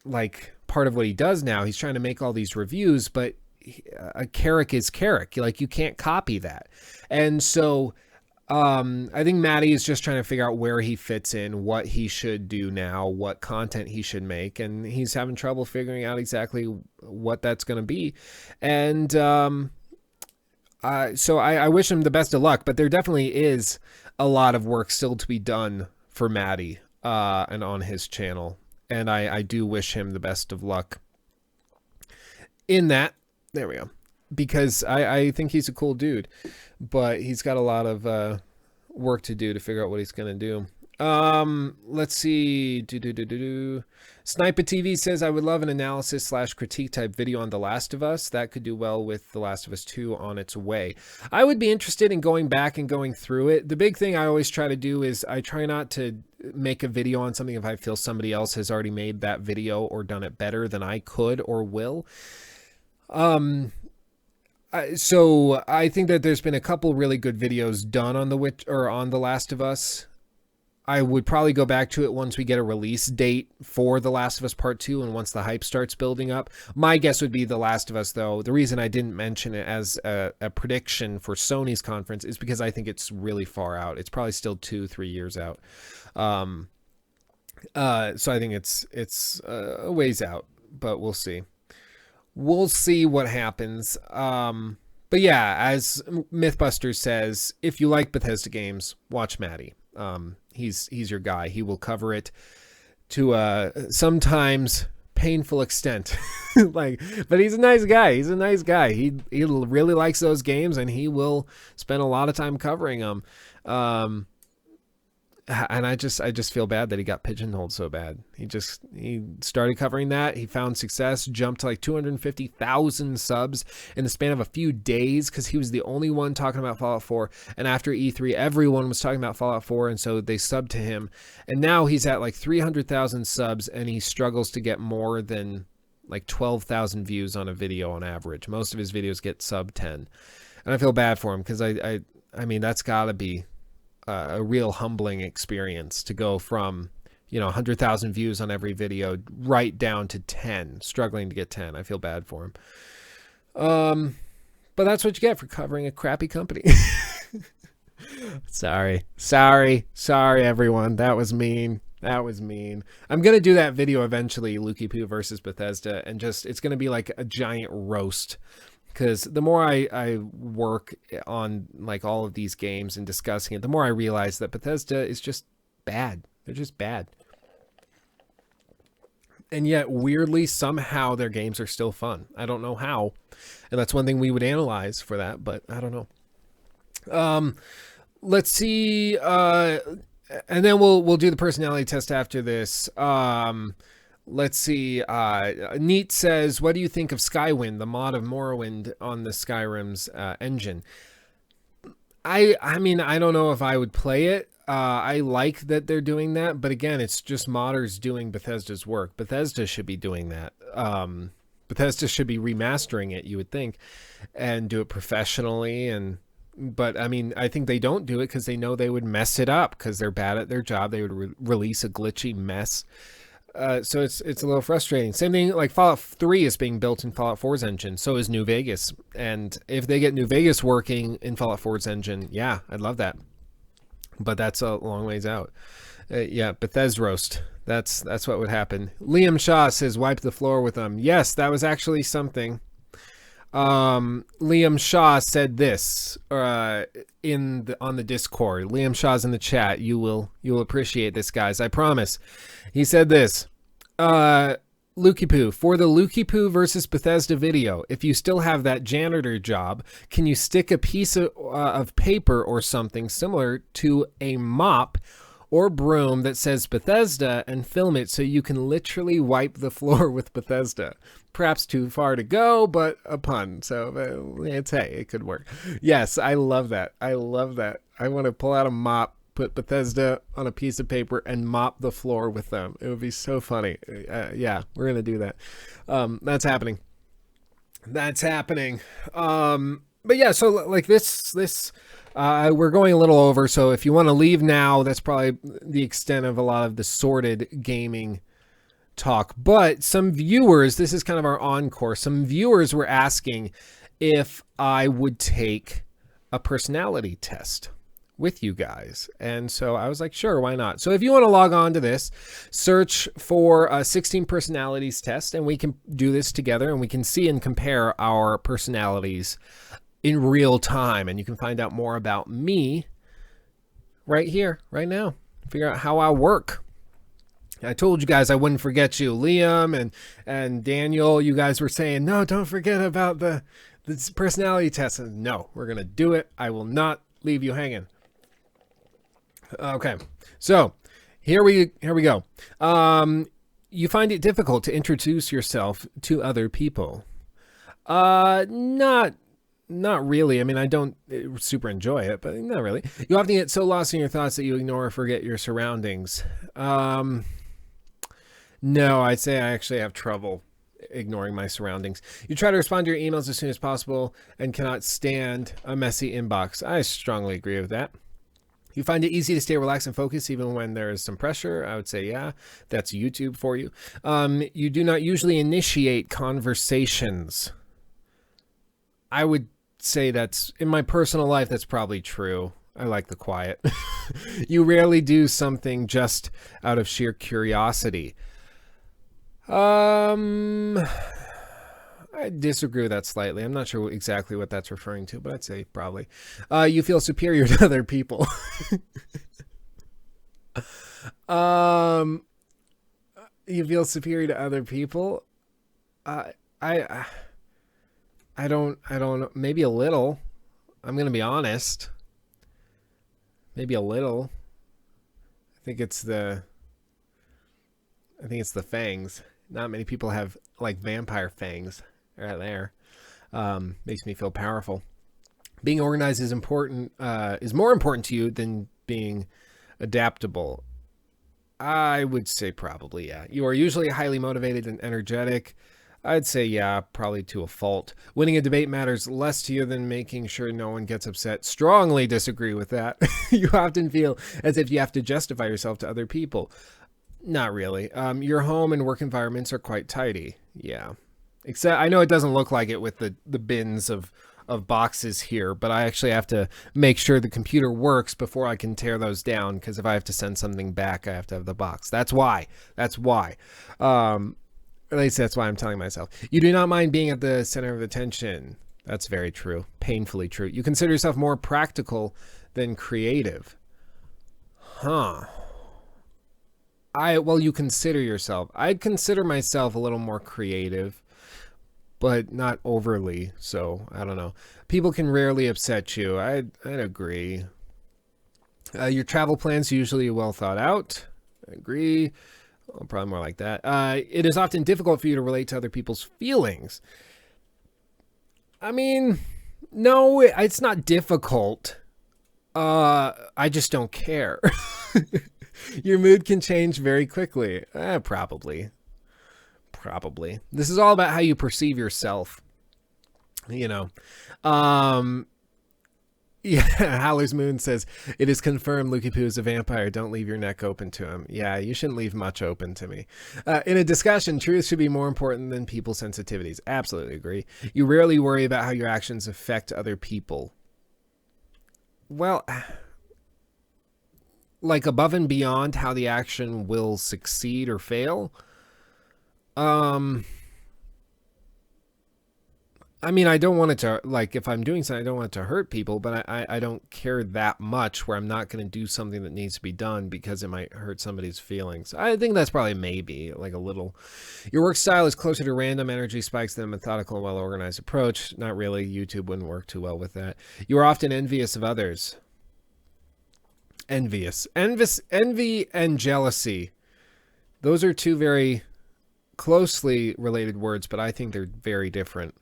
like part of what he does now. He's trying to make all these reviews, but Carrick is Carrick. Like, you can't copy that. And so I think Matty is just trying to figure out where he fits in, what he should do now, what content he should make, and he's having trouble figuring out exactly what that's going to be. And so I wish him the best of luck, but there definitely is a lot of work still to be done for Matty and on his channel. And I do wish him the best of luck in that. There we go. Because I think he's a cool dude, but he's got a lot of work to do to figure out what he's going to do. Let's see. Sniper TV says, I would love an analysis / critique type video on The Last of Us. That could do well with The Last of Us 2 on its way. I would be interested in going back and going through it. The big thing I always try to do is I try not to make a video on something if I feel somebody else has already made that video or done it better than I could or will. So I think that there's been a couple really good videos done on The Last of Us. I would probably go back to it once we get a release date for The Last of Us Part 2 and once the hype starts building up. My guess would be The Last of Us, though. The reason I didn't mention it as a prediction for Sony's conference is because I think it's really far out. It's probably still 2-3 years out. So I think it's a ways out, but we'll see. We'll see what happens. But yeah, as Mythbusters says, if you like Bethesda games, watch Matty. He's your guy. He will cover it to a sometimes painful extent. But he's a nice guy. He's a nice guy. He really likes those games, and he will spend a lot of time covering them. And I just feel bad that he got pigeonholed so bad. He started covering that. He found success, jumped to like 250,000 subs in the span of a few days because he was the only one talking about Fallout 4. And after E3, everyone was talking about Fallout 4, and so they subbed to him. And now he's at like 300,000 subs, and he struggles to get more than like 12,000 views on a video on average. Most of his videos get sub 10. And I feel bad for him because I mean, that's got to be a real humbling experience to go from 100,000 views on every video right down to 10, struggling to get 10. I feel bad for him. But that's what you get for covering a crappy company. Sorry everyone. That was mean. I'm gonna do that video eventually, Lukey Poo versus Bethesda, and it's gonna be like a giant roast. Because the more I work on like all of these games and discussing it, the more I realize that Bethesda is just bad. They're just bad. And yet, weirdly, somehow their games are still fun. I don't know how. And that's one thing we would analyze for that, but I don't know. Let's see. And then we'll do the personality test after this. Let's see. Neat says, what do you think of Skywind, the mod of Morrowind on the Skyrim's engine? I mean, I don't know if I would play it. I like that they're doing that, but again, it's just modders doing Bethesda's work. Bethesda should be doing that. Bethesda should be remastering it, you would think, and do it professionally. But I mean, I think they don't do it because they know they would mess it up because they're bad at their job. They would release a glitchy mess. So it's a little frustrating. Same thing, like Fallout 3 is being built in Fallout 4's engine. So is New Vegas. And if they get New Vegas working in Fallout 4's engine, yeah, I'd love that. But that's a long ways out. Yeah, Bethesda roast. That's what would happen. Liam Shaw says, wipe the floor with them. Yes, that was actually something. Liam Shaw said this on the Discord. Liam Shaw's in the chat. You'll appreciate this, guys. I promise. He said this. Lukey Poo, for the Lukey Poo versus Bethesda video, if you still have that janitor job, can you stick a piece of paper or something similar to a mop or broom that says Bethesda and film it so you can literally wipe the floor with Bethesda? Perhaps too far to go, but a pun. So it could work. Yes, I love that. I want to pull out a mop, put Bethesda on a piece of paper, and mop the floor with them. It would be so funny. Yeah, we're going to do that. That's happening. But yeah, so like this we're going a little over. So if you want to leave now, that's probably the extent of a lot of the sordid gaming talk. But some viewers, this is kind of our encore. Some viewers were asking if I would take a personality test with you guys. And so I was like, sure, why not? So if you want to log on to this, search for a 16 personalities test, and we can do this together, and we can see and compare our personalities in real time. And you can find out more about me right here, right now. Figure out how I work. I told you guys I wouldn't forget you. Liam and Daniel, you guys were saying, no, don't forget about the personality test. And no, we're going to do it. I will not leave you hanging. Okay, so here we go. You find it difficult to introduce yourself to other people? Not really. I mean, I don't super enjoy it, but not really. You often get so lost in your thoughts that you ignore or forget your surroundings. No, I'd say I actually have trouble ignoring my surroundings. You try to respond to your emails as soon as possible and cannot stand a messy inbox. I strongly agree with that. You find it easy to stay relaxed and focused even when there is some pressure. I would say, yeah, that's YouTube for you. You do not usually initiate conversations. I would say that's, in my personal life, that's probably true. I like the quiet. You rarely do something just out of sheer curiosity. I disagree with that slightly. I'm not sure exactly what that's referring to, but I'd say probably. You feel superior to other people. You feel superior to other people? I don't know. Maybe a little. I'm going to be honest. Maybe a little. I think it's the fangs. Not many people have like vampire fangs right there. Makes me feel powerful. Being organized is important, is more important to you than being adaptable. I would say probably, yeah. You are usually highly motivated and energetic. I'd say, yeah, probably to a fault. Winning a debate matters less to you than making sure no one gets upset. Strongly disagree with that. You often feel as if you have to justify yourself to other people. Not really. Your home and work environments are quite tidy. Yeah. Except I know it doesn't look like it with the bins of boxes here, but I actually have to make sure the computer works before I can tear those down, because if I have to send something back, I have to have the box. That's why. At least that's why I'm telling myself. You do not mind being at the center of attention. That's very true. Painfully true. You consider yourself more practical than creative. Huh. Well, you consider yourself. I'd consider myself a little more creative, but not overly. So I don't know. People can rarely upset you. I'd agree. Your travel plans usually well thought out. I agree. Well, probably more like that. It is often difficult for you to relate to other people's feelings. I mean, no, it's not difficult. I just don't care. Your mood can change very quickly. Probably. This is all about how you perceive yourself. You know. Yeah, Howler's Moon says, it is confirmed Lucky Poo is a vampire. Don't leave your neck open to him. Yeah, you shouldn't leave much open to me. In a discussion, truth should be more important than people's sensitivities. Absolutely agree. You rarely worry about how your actions affect other people. Well, like above and beyond how the action will succeed or fail. I mean, I don't want it to, like, if I'm doing something, I don't want it to hurt people, but I don't care that much where I'm not going to do something that needs to be done because it might hurt somebody's feelings. I think that's probably maybe, like, a little. Your work style is closer to random energy spikes than a methodical and well-organized approach. Not really. YouTube wouldn't work too well with that. You are often envious of others. Envy and jealousy. Those are two very closely related words, but I think they're very different.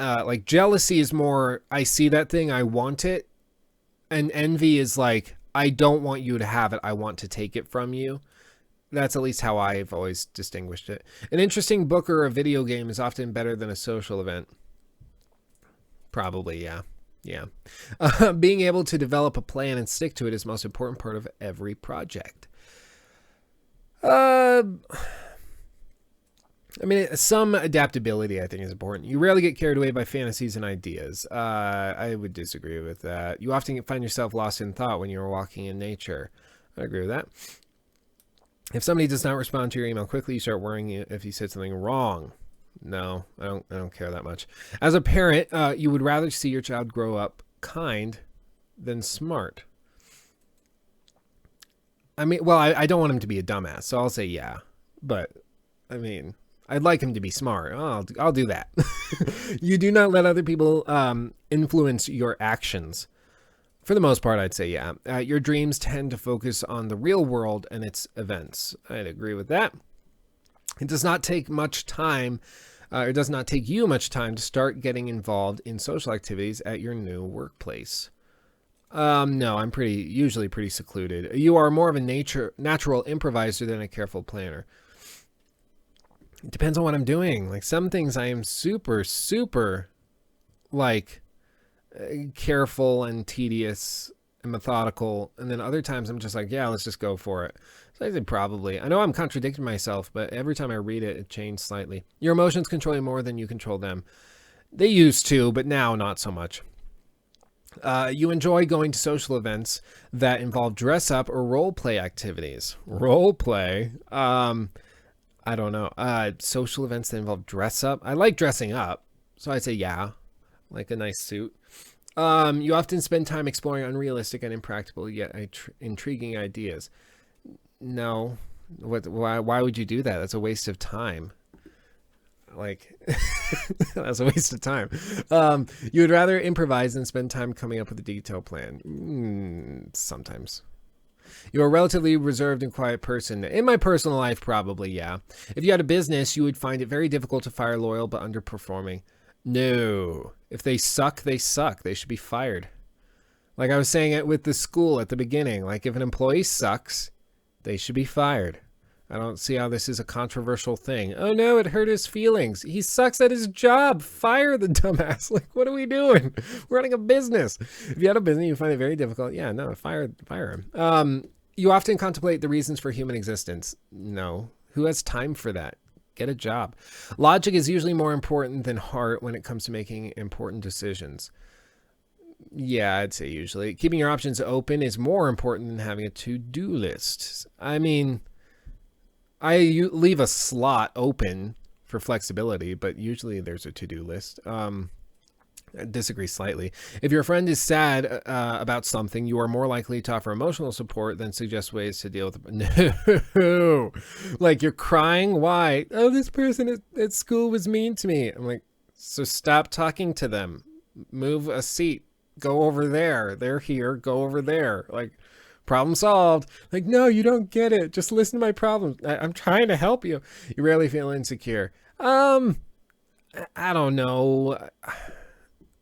Like jealousy is more, I see that thing, I want it. And envy is like, I don't want you to have it, I want to take it from you. That's at least how I've always distinguished it. An interesting book or a video game is often better than a social event. Probably, yeah. Yeah. Being able to develop a plan and stick to it is the most important part of every project. I mean, some adaptability, I think, is important. You rarely get carried away by fantasies and ideas. I would disagree with that. You often find yourself lost in thought when you're walking in nature. I agree with that. If somebody does not respond to your email quickly, you start worrying if you said something wrong. No, I don't care that much. As a parent, you would rather see your child grow up kind than smart. I mean, well, I don't want him to be a dumbass, so I'll say yeah. But, I mean, I'd like him to be smart. I'll do that. You do not let other people influence your actions. For the most part, I'd say yeah. Your dreams tend to focus on the real world and its events. I'd agree with that. It does not take much time, it does not take you much time to start getting involved in social activities at your new workplace. No, I'm usually pretty secluded. You are more of a natural improviser than a careful planner. It depends on what I'm doing. Like some things I am super, like careful and tedious and methodical. And then other times I'm just like, yeah, let's just go for it. So I say probably. I know I'm contradicting myself, but every time I read it, it changed slightly. Your emotions control you more than you control them. They used to, but now not so much. You enjoy going to social events that involve dress up or role play activities. Role play? I don't know. Social events that involve dress up. I like dressing up, so I'd say yeah, like a nice suit. You often spend time exploring unrealistic and impractical yet intriguing ideas. No, why would you do that? That's a waste of time. Like, that's a waste of time. You would rather improvise than spend time coming up with a detailed plan. Sometimes. You're a relatively reserved and quiet person. In my personal life, probably, yeah. If you had a business, you would find it very difficult to fire loyal but underperforming. No. If they suck, they suck. They should be fired. Like I was saying it with the school at the beginning. Like if an employee sucks, they should be fired. I don't see how this is a controversial thing. Oh no, it hurt his feelings. He sucks at his job. Fire the dumbass. Like, what are we doing? We're running a business. If you had a business, you find it very difficult. Yeah, no, fire him. You often contemplate the reasons for human existence. No. Who has time for that? Get a job. Logic is usually more important than heart when it comes to making important decisions. Yeah, I'd say usually. Keeping your options open is more important than having a to-do list. I mean, I leave a slot open for flexibility, but usually there's a to-do list. I disagree slightly. If your friend is sad about something, you are more likely to offer emotional support than suggest ways to deal with it. No. Like, you're crying? Why? Oh, this person at school was mean to me. I'm like, so stop talking to them. Move a seat. Go over there. They're here. Go over there. Like, problem solved. Like, no, you don't get it. Just listen to my problems. I'm trying to help you. You rarely feel insecure. I don't know.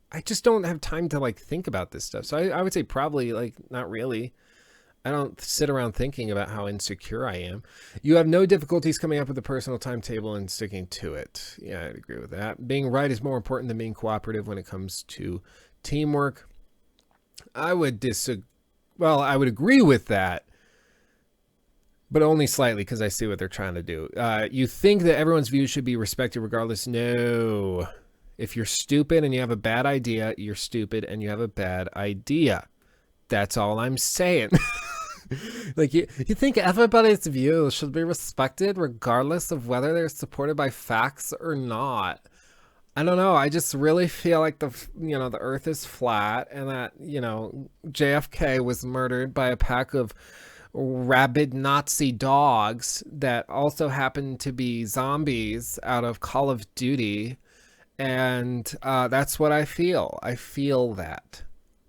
I just don't have time to like think about this stuff. So I would say probably like not really. I don't sit around thinking about how insecure I am. You have no difficulties coming up with a personal timetable and sticking to it. Yeah, I'd agree with that. Being right is more important than being cooperative when it comes to teamwork. I would I would agree with that, but only slightly because I see what they're trying to do. You think that everyone's views should be respected regardless? No. If you're stupid and you have a bad idea, you're stupid and you have a bad idea. That's all I'm saying. Like you think everybody's views should be respected regardless of whether they're supported by facts or not. I don't know. I just really feel like the earth is flat and that, JFK was murdered by a pack of rabid Nazi dogs that also happen to be zombies out of Call of Duty. And that's what I feel. I feel that.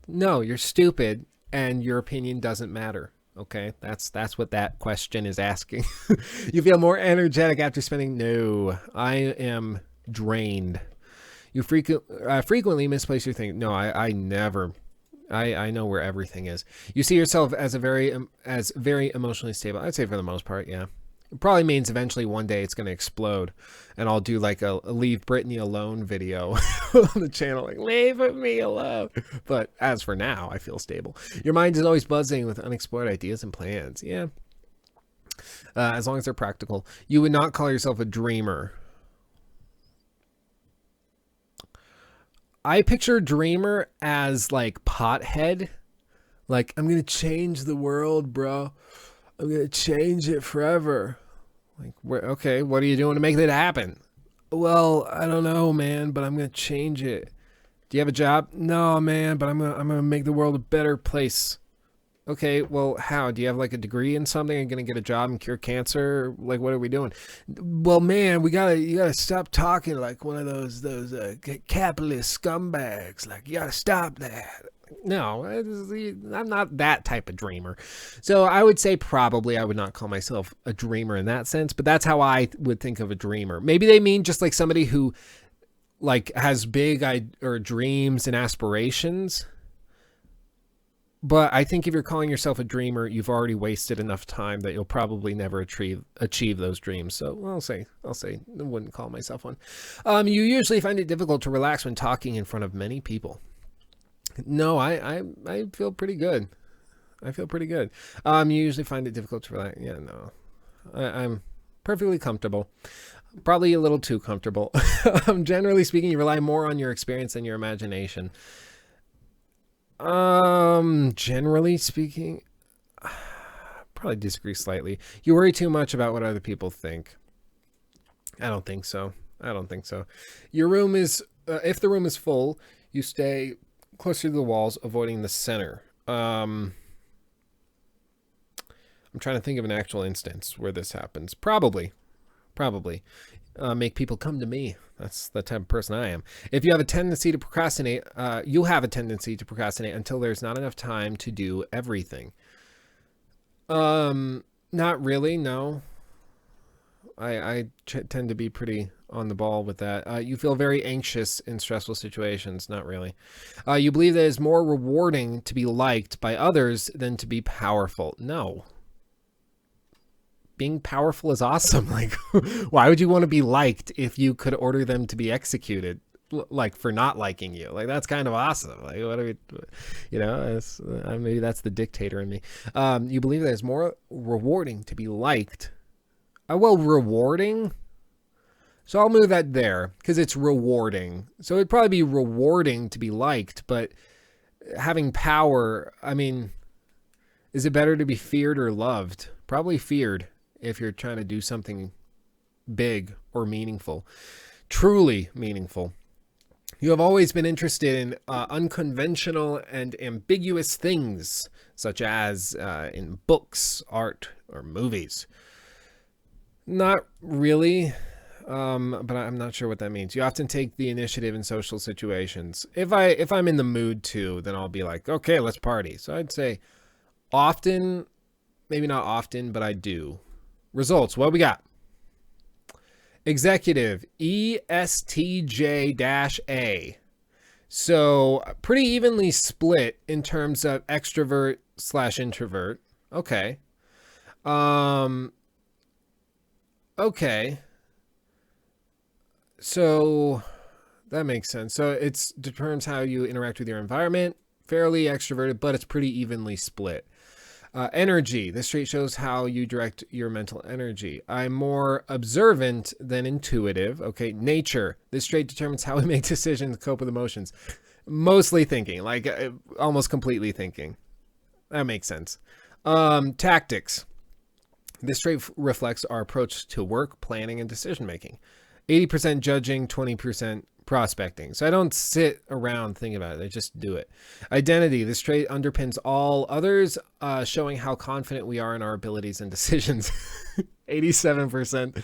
No, you're stupid and your opinion doesn't matter. Okay, that's what that question is asking. You feel more energetic after spending? No, I am drained. You frequently misplace your thing. No, I never. I know where everything is. You see yourself as very emotionally stable. I'd say for the most part, yeah. It probably means eventually one day it's going to explode and I'll do like a leave Britney alone video on the channel. Like, leave me alone. But as for now, I feel stable. Your mind is always buzzing with unexplored ideas and plans. Yeah. As long as they're practical. You would not call yourself a dreamer. I picture dreamer as like pothead. Like, I'm going to change the world, bro. I'm going to change it forever. Like, okay, what are you doing to make that happen? Well, I don't know, man, but I'm going to change it. Do you have a job? No, man, but I'm gonna make the world a better place. Okay, well, how? Do you have like a degree in something? Are you gonna get a job and cure cancer? Like, what are we doing? Well, man, you gotta stop talking like one of those capitalist scumbags. Like, you gotta stop that. No, I'm not that type of dreamer. So I would say probably I would not call myself a dreamer in that sense, but that's how I would think of a dreamer. Maybe they mean just like somebody who like has big dreams and aspirations. But I think if you're calling yourself a dreamer, you've already wasted enough time that you'll probably never achieve those dreams. So I'll say I wouldn't call myself one. You usually find it difficult to relax when talking in front of many people. No, I feel pretty good. I feel pretty good. You usually find it difficult to relax. Yeah, no, I'm perfectly comfortable. Probably a little too comfortable. Generally speaking, you rely more on your experience than your imagination. Generally speaking, probably disagree slightly. You worry too much about what other people think. I don't think so. Your room is, if the room is full, you stay closer to the walls, avoiding the center. I'm trying to think of an actual instance where this happens. Probably. Make people come to me. That's the type of person I am. If you have a tendency to procrastinate, you'll have a tendency to procrastinate until there's not enough time to do everything. Not really, no. I tend to be pretty on the ball with that. You feel very anxious in stressful situations. Not really. You believe that it's more rewarding to be liked by others than to be powerful. No. Being powerful is awesome. Like, why would you want to be liked if you could order them to be executed, like for not liking you? Like, that's kind of awesome. Like, what are we, maybe that's the dictator in me. You believe that it's more rewarding to be liked. Well, rewarding. So I'll move that there because it's rewarding. So it'd probably be rewarding to be liked, but having power, I mean, is it better to be feared or loved? Probably feared. If you're trying to do something big or meaningful, truly meaningful. You have always been interested in unconventional and ambiguous things, such as in books, art, or movies. Not really, but I'm not sure what that means. You often take the initiative in social situations. If I'm in the mood to, then I'll be like, okay, let's party. So I'd say often, maybe not often, but I do. Results, what we got? Executive, ESTJ-A. So pretty evenly split in terms of extrovert/introvert. Okay. Okay. So that makes sense. So it determines how you interact with your environment. Fairly extroverted, but it's pretty evenly split. Energy. This trait shows how you direct your mental energy. I'm more observant than intuitive. Okay. Nature. This trait determines how we make decisions, cope with emotions. Mostly thinking, like almost completely thinking. That makes sense. Tactics. This trait reflects our approach to work, planning, and decision making. 80% judging, 20% prospecting. So I don't sit around thinking about it. I just do it. Identity. This trait underpins all others, showing how confident we are in our abilities and decisions. 87%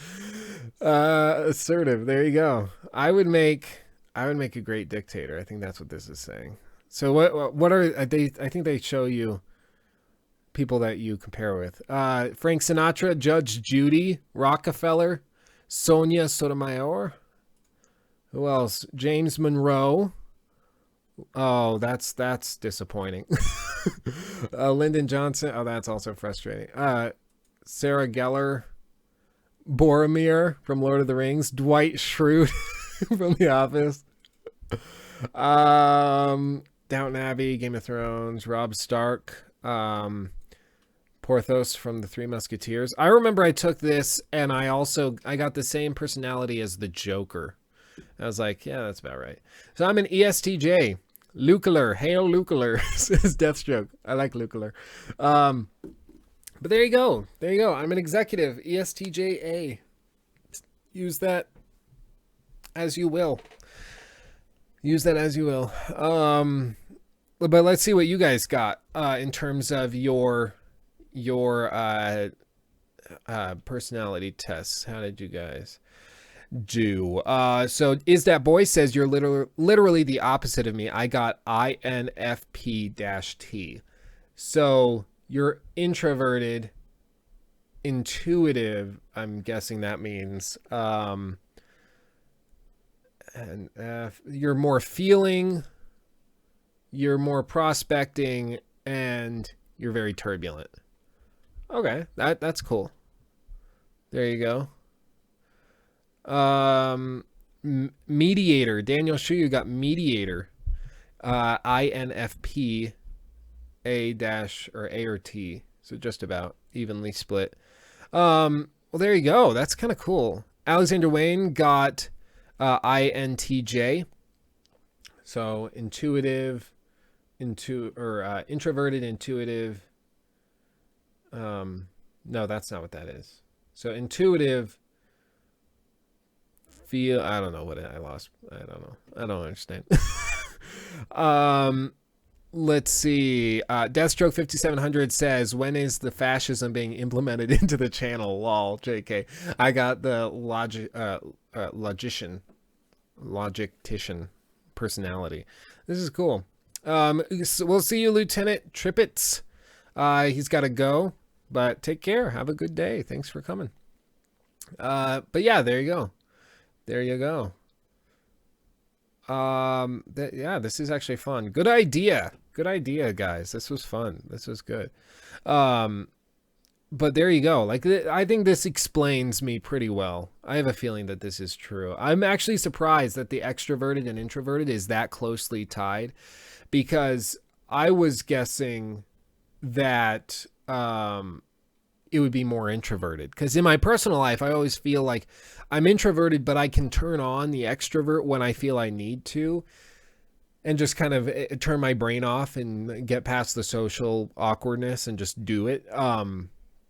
assertive. There you go. I would make a great dictator. I think that's what this is saying. So what are they? I think they show you people that you compare with. Frank Sinatra, Judge Judy, Rockefeller, Sonia Sotomayor. Who else? James Monroe. Oh, that's disappointing. Lyndon Johnson. Oh, that's also frustrating. Sarah Gellar, Boromir from Lord of the Rings, Dwight Schrute from The Office, Downton Abbey, Game of Thrones, Robb Stark, Porthos from The Three Musketeers. I remember I took this and I got the same personality as the Joker. I was like, yeah, that's about right. So I'm an ESTJ. Lucular. Hail Lucular, says Deathstroke. I like Lucular. But there you go. There you go. I'm an executive. ESTJA. Use that as you will. Use that as you will. But let's see what you guys got in terms of your personality tests. How did you guys do? So Is That Boy says you're literally the opposite of me. I got INFP-T. So you're introverted, intuitive, I'm guessing that means. And you're more feeling, you're more prospecting, and you're very turbulent. Okay, that's cool. There you go. Mediator. Daniel Schuju got mediator. INFP A or T. So just about evenly split. Well, there you go. That's kind of cool. Alexander Wayne got INTJ. So intuitive, introverted, intuitive. No, that's not what that is. So intuitive, feel. I don't know what I lost. I don't know. I don't understand. Let's see. Deathstroke 5700 says, when is the fascism being implemented into the channel? Lol, JK. I got the logician personality. This is cool. So we'll see you, Lieutenant Trippets. He's got to go, but take care. Have a good day. Thanks for coming. But yeah, there you go. There you go. Yeah, this is actually fun. Good idea. Good idea, guys. This was fun. This was good. But there you go. Like, I think this explains me pretty well. I have a feeling that this is true. I'm actually surprised that the extroverted and introverted is that closely tied, because I was guessing that it would be more introverted, because in my personal life I always feel like I'm introverted, but I can turn on the extrovert when I feel I need to, and just kind of turn my brain off and get past the social awkwardness and just do it.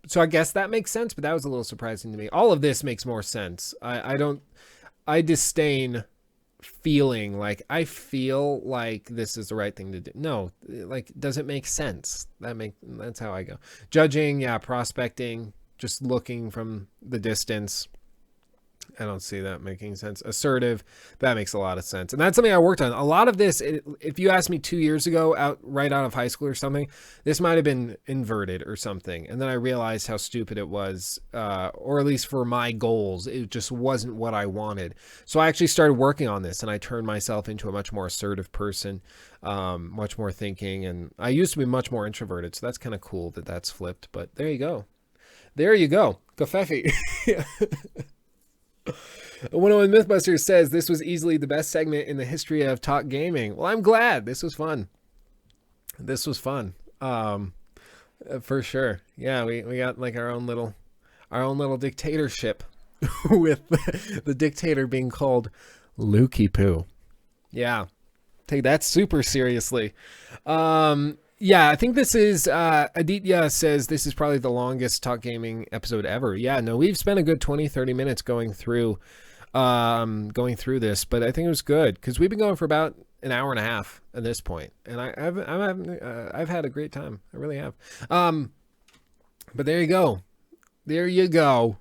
So I guess that makes sense, but that was a little surprising to me. All of this makes more sense. I disdain feeling like I feel like this is the right thing to do. No, like, does it make sense? That's how I go. Judging, yeah, prospecting, just looking from the distance. I don't see that making sense. Assertive, that makes a lot of sense. And that's something I worked on. A lot of this, if you asked me 2 years ago, right out of high school or something, this might have been inverted or something. And then I realized how stupid it was, or at least for my goals, it just wasn't what I wanted. So I actually started working on this, and I turned myself into a much more assertive person, much more thinking. And I used to be much more introverted. So that's kind of cool that that's flipped. But there you go. There you go. Kafefi. 101 Mythbusters says this was easily the best segment in the history of Talk Gaming. Well, I'm glad. This was fun. This was fun. For sure. Yeah, we got like our own little dictatorship with the dictator being called Lukey Poo. Yeah. Take that super seriously. Yeah, I think this is, Aditya says this is probably the longest Talk Gaming episode ever. Yeah, no, we've spent a good 20, 30 minutes going through this, but I think it was good because we've been going for about an hour and a half at this point, and I've had a great time. I really have. But there you go. There you go.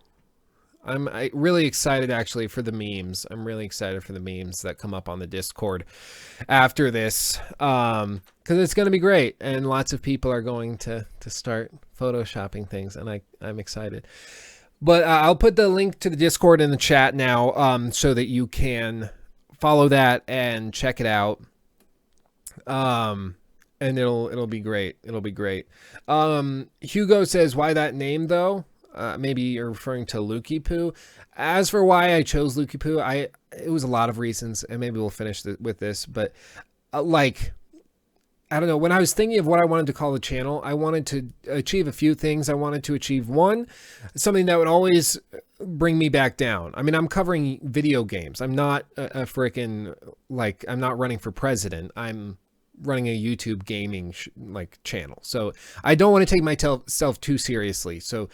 I'm really excited actually for the memes. I'm really excited for the memes that come up on the Discord after this, because it's going to be great, and lots of people are going to start photoshopping things, and I'm excited. But I'll put the link to the Discord in the chat now, so that you can follow that and check it out. And it'll be great. It'll be great. Hugo says, why that name though? Maybe you're referring to Lukey Poo. As for why I chose Lukey Poo, it was a lot of reasons, and maybe we'll finish with this, but I don't know. When I was thinking of what I wanted to call the channel, I wanted to achieve a few things. I wanted to achieve one, something that would always bring me back down. I mean, I'm covering video games. I'm not a freaking, like, I'm not running for president. I'm running a YouTube gaming channel. So I don't want to take myself too seriously. So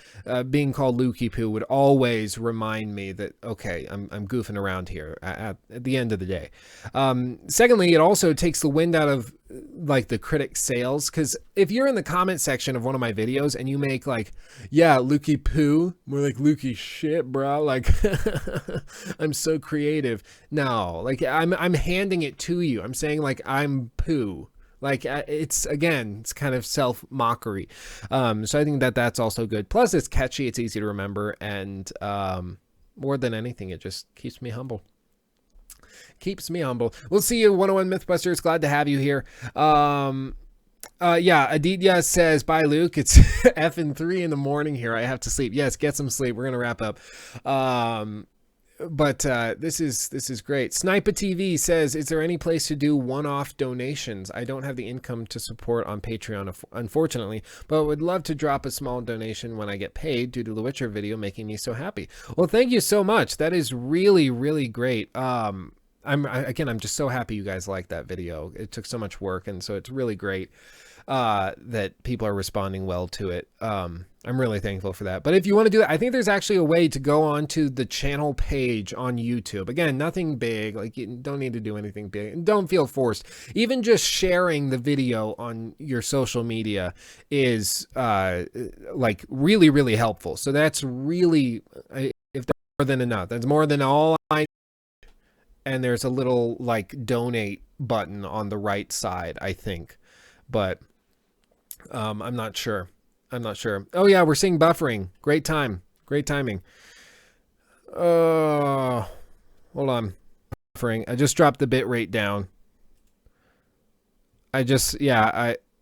being called Lukey Poo would always remind me that, okay, I'm goofing around here at the end of the day. Secondly, it also takes the wind out of like the critic sales, because if you're in the comment section of one of my videos and you make like, yeah, Lukey Poo, more like Lukey shit, bro, like I'm so creative. No, like I'm handing it to you. I'm saying like I'm poo. Like it's kind of self-mockery. So I think that's also good. Plus it's catchy, it's easy to remember, and more than anything, it just keeps me humble. We'll see you, 101 Mythbusters. Glad to have you here. Yeah, Aditya says, bye, Luke. It's effing 3 in the morning here. I have to sleep. Yes, get some sleep. We're gonna wrap up. But this is great. Sniper TV says, is there any place to do one-off donations? I don't have the income to support on Patreon, unfortunately, but would love to drop a small donation when I get paid due to the Witcher video making me so happy. Well, thank you so much. That is really, really great. I'm just so happy you guys like that video. It took so much work, and so it's really great that people are responding well to it. I'm really thankful for that. But if you want to do that, I think there's actually a way to go on to the channel page on YouTube. Again, nothing big. Like, you don't need to do anything big. And don't feel forced. Even just sharing the video on your social media is like really, really helpful. So that's really, if that's more than enough, that's more than all I. And there's a little like donate button on the right side, I think, but I'm not sure. Oh yeah, we're seeing buffering. Great timing. Hold on. Buffering. I just dropped the bit rate down. I don't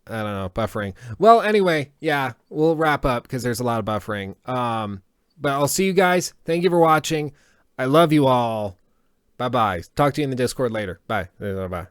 know, buffering. Well, anyway, yeah, we'll wrap up because there's a lot of buffering. But I'll see you guys. Thank you for watching. I love you all. Bye-bye. Talk to you in the Discord later. Bye. Bye.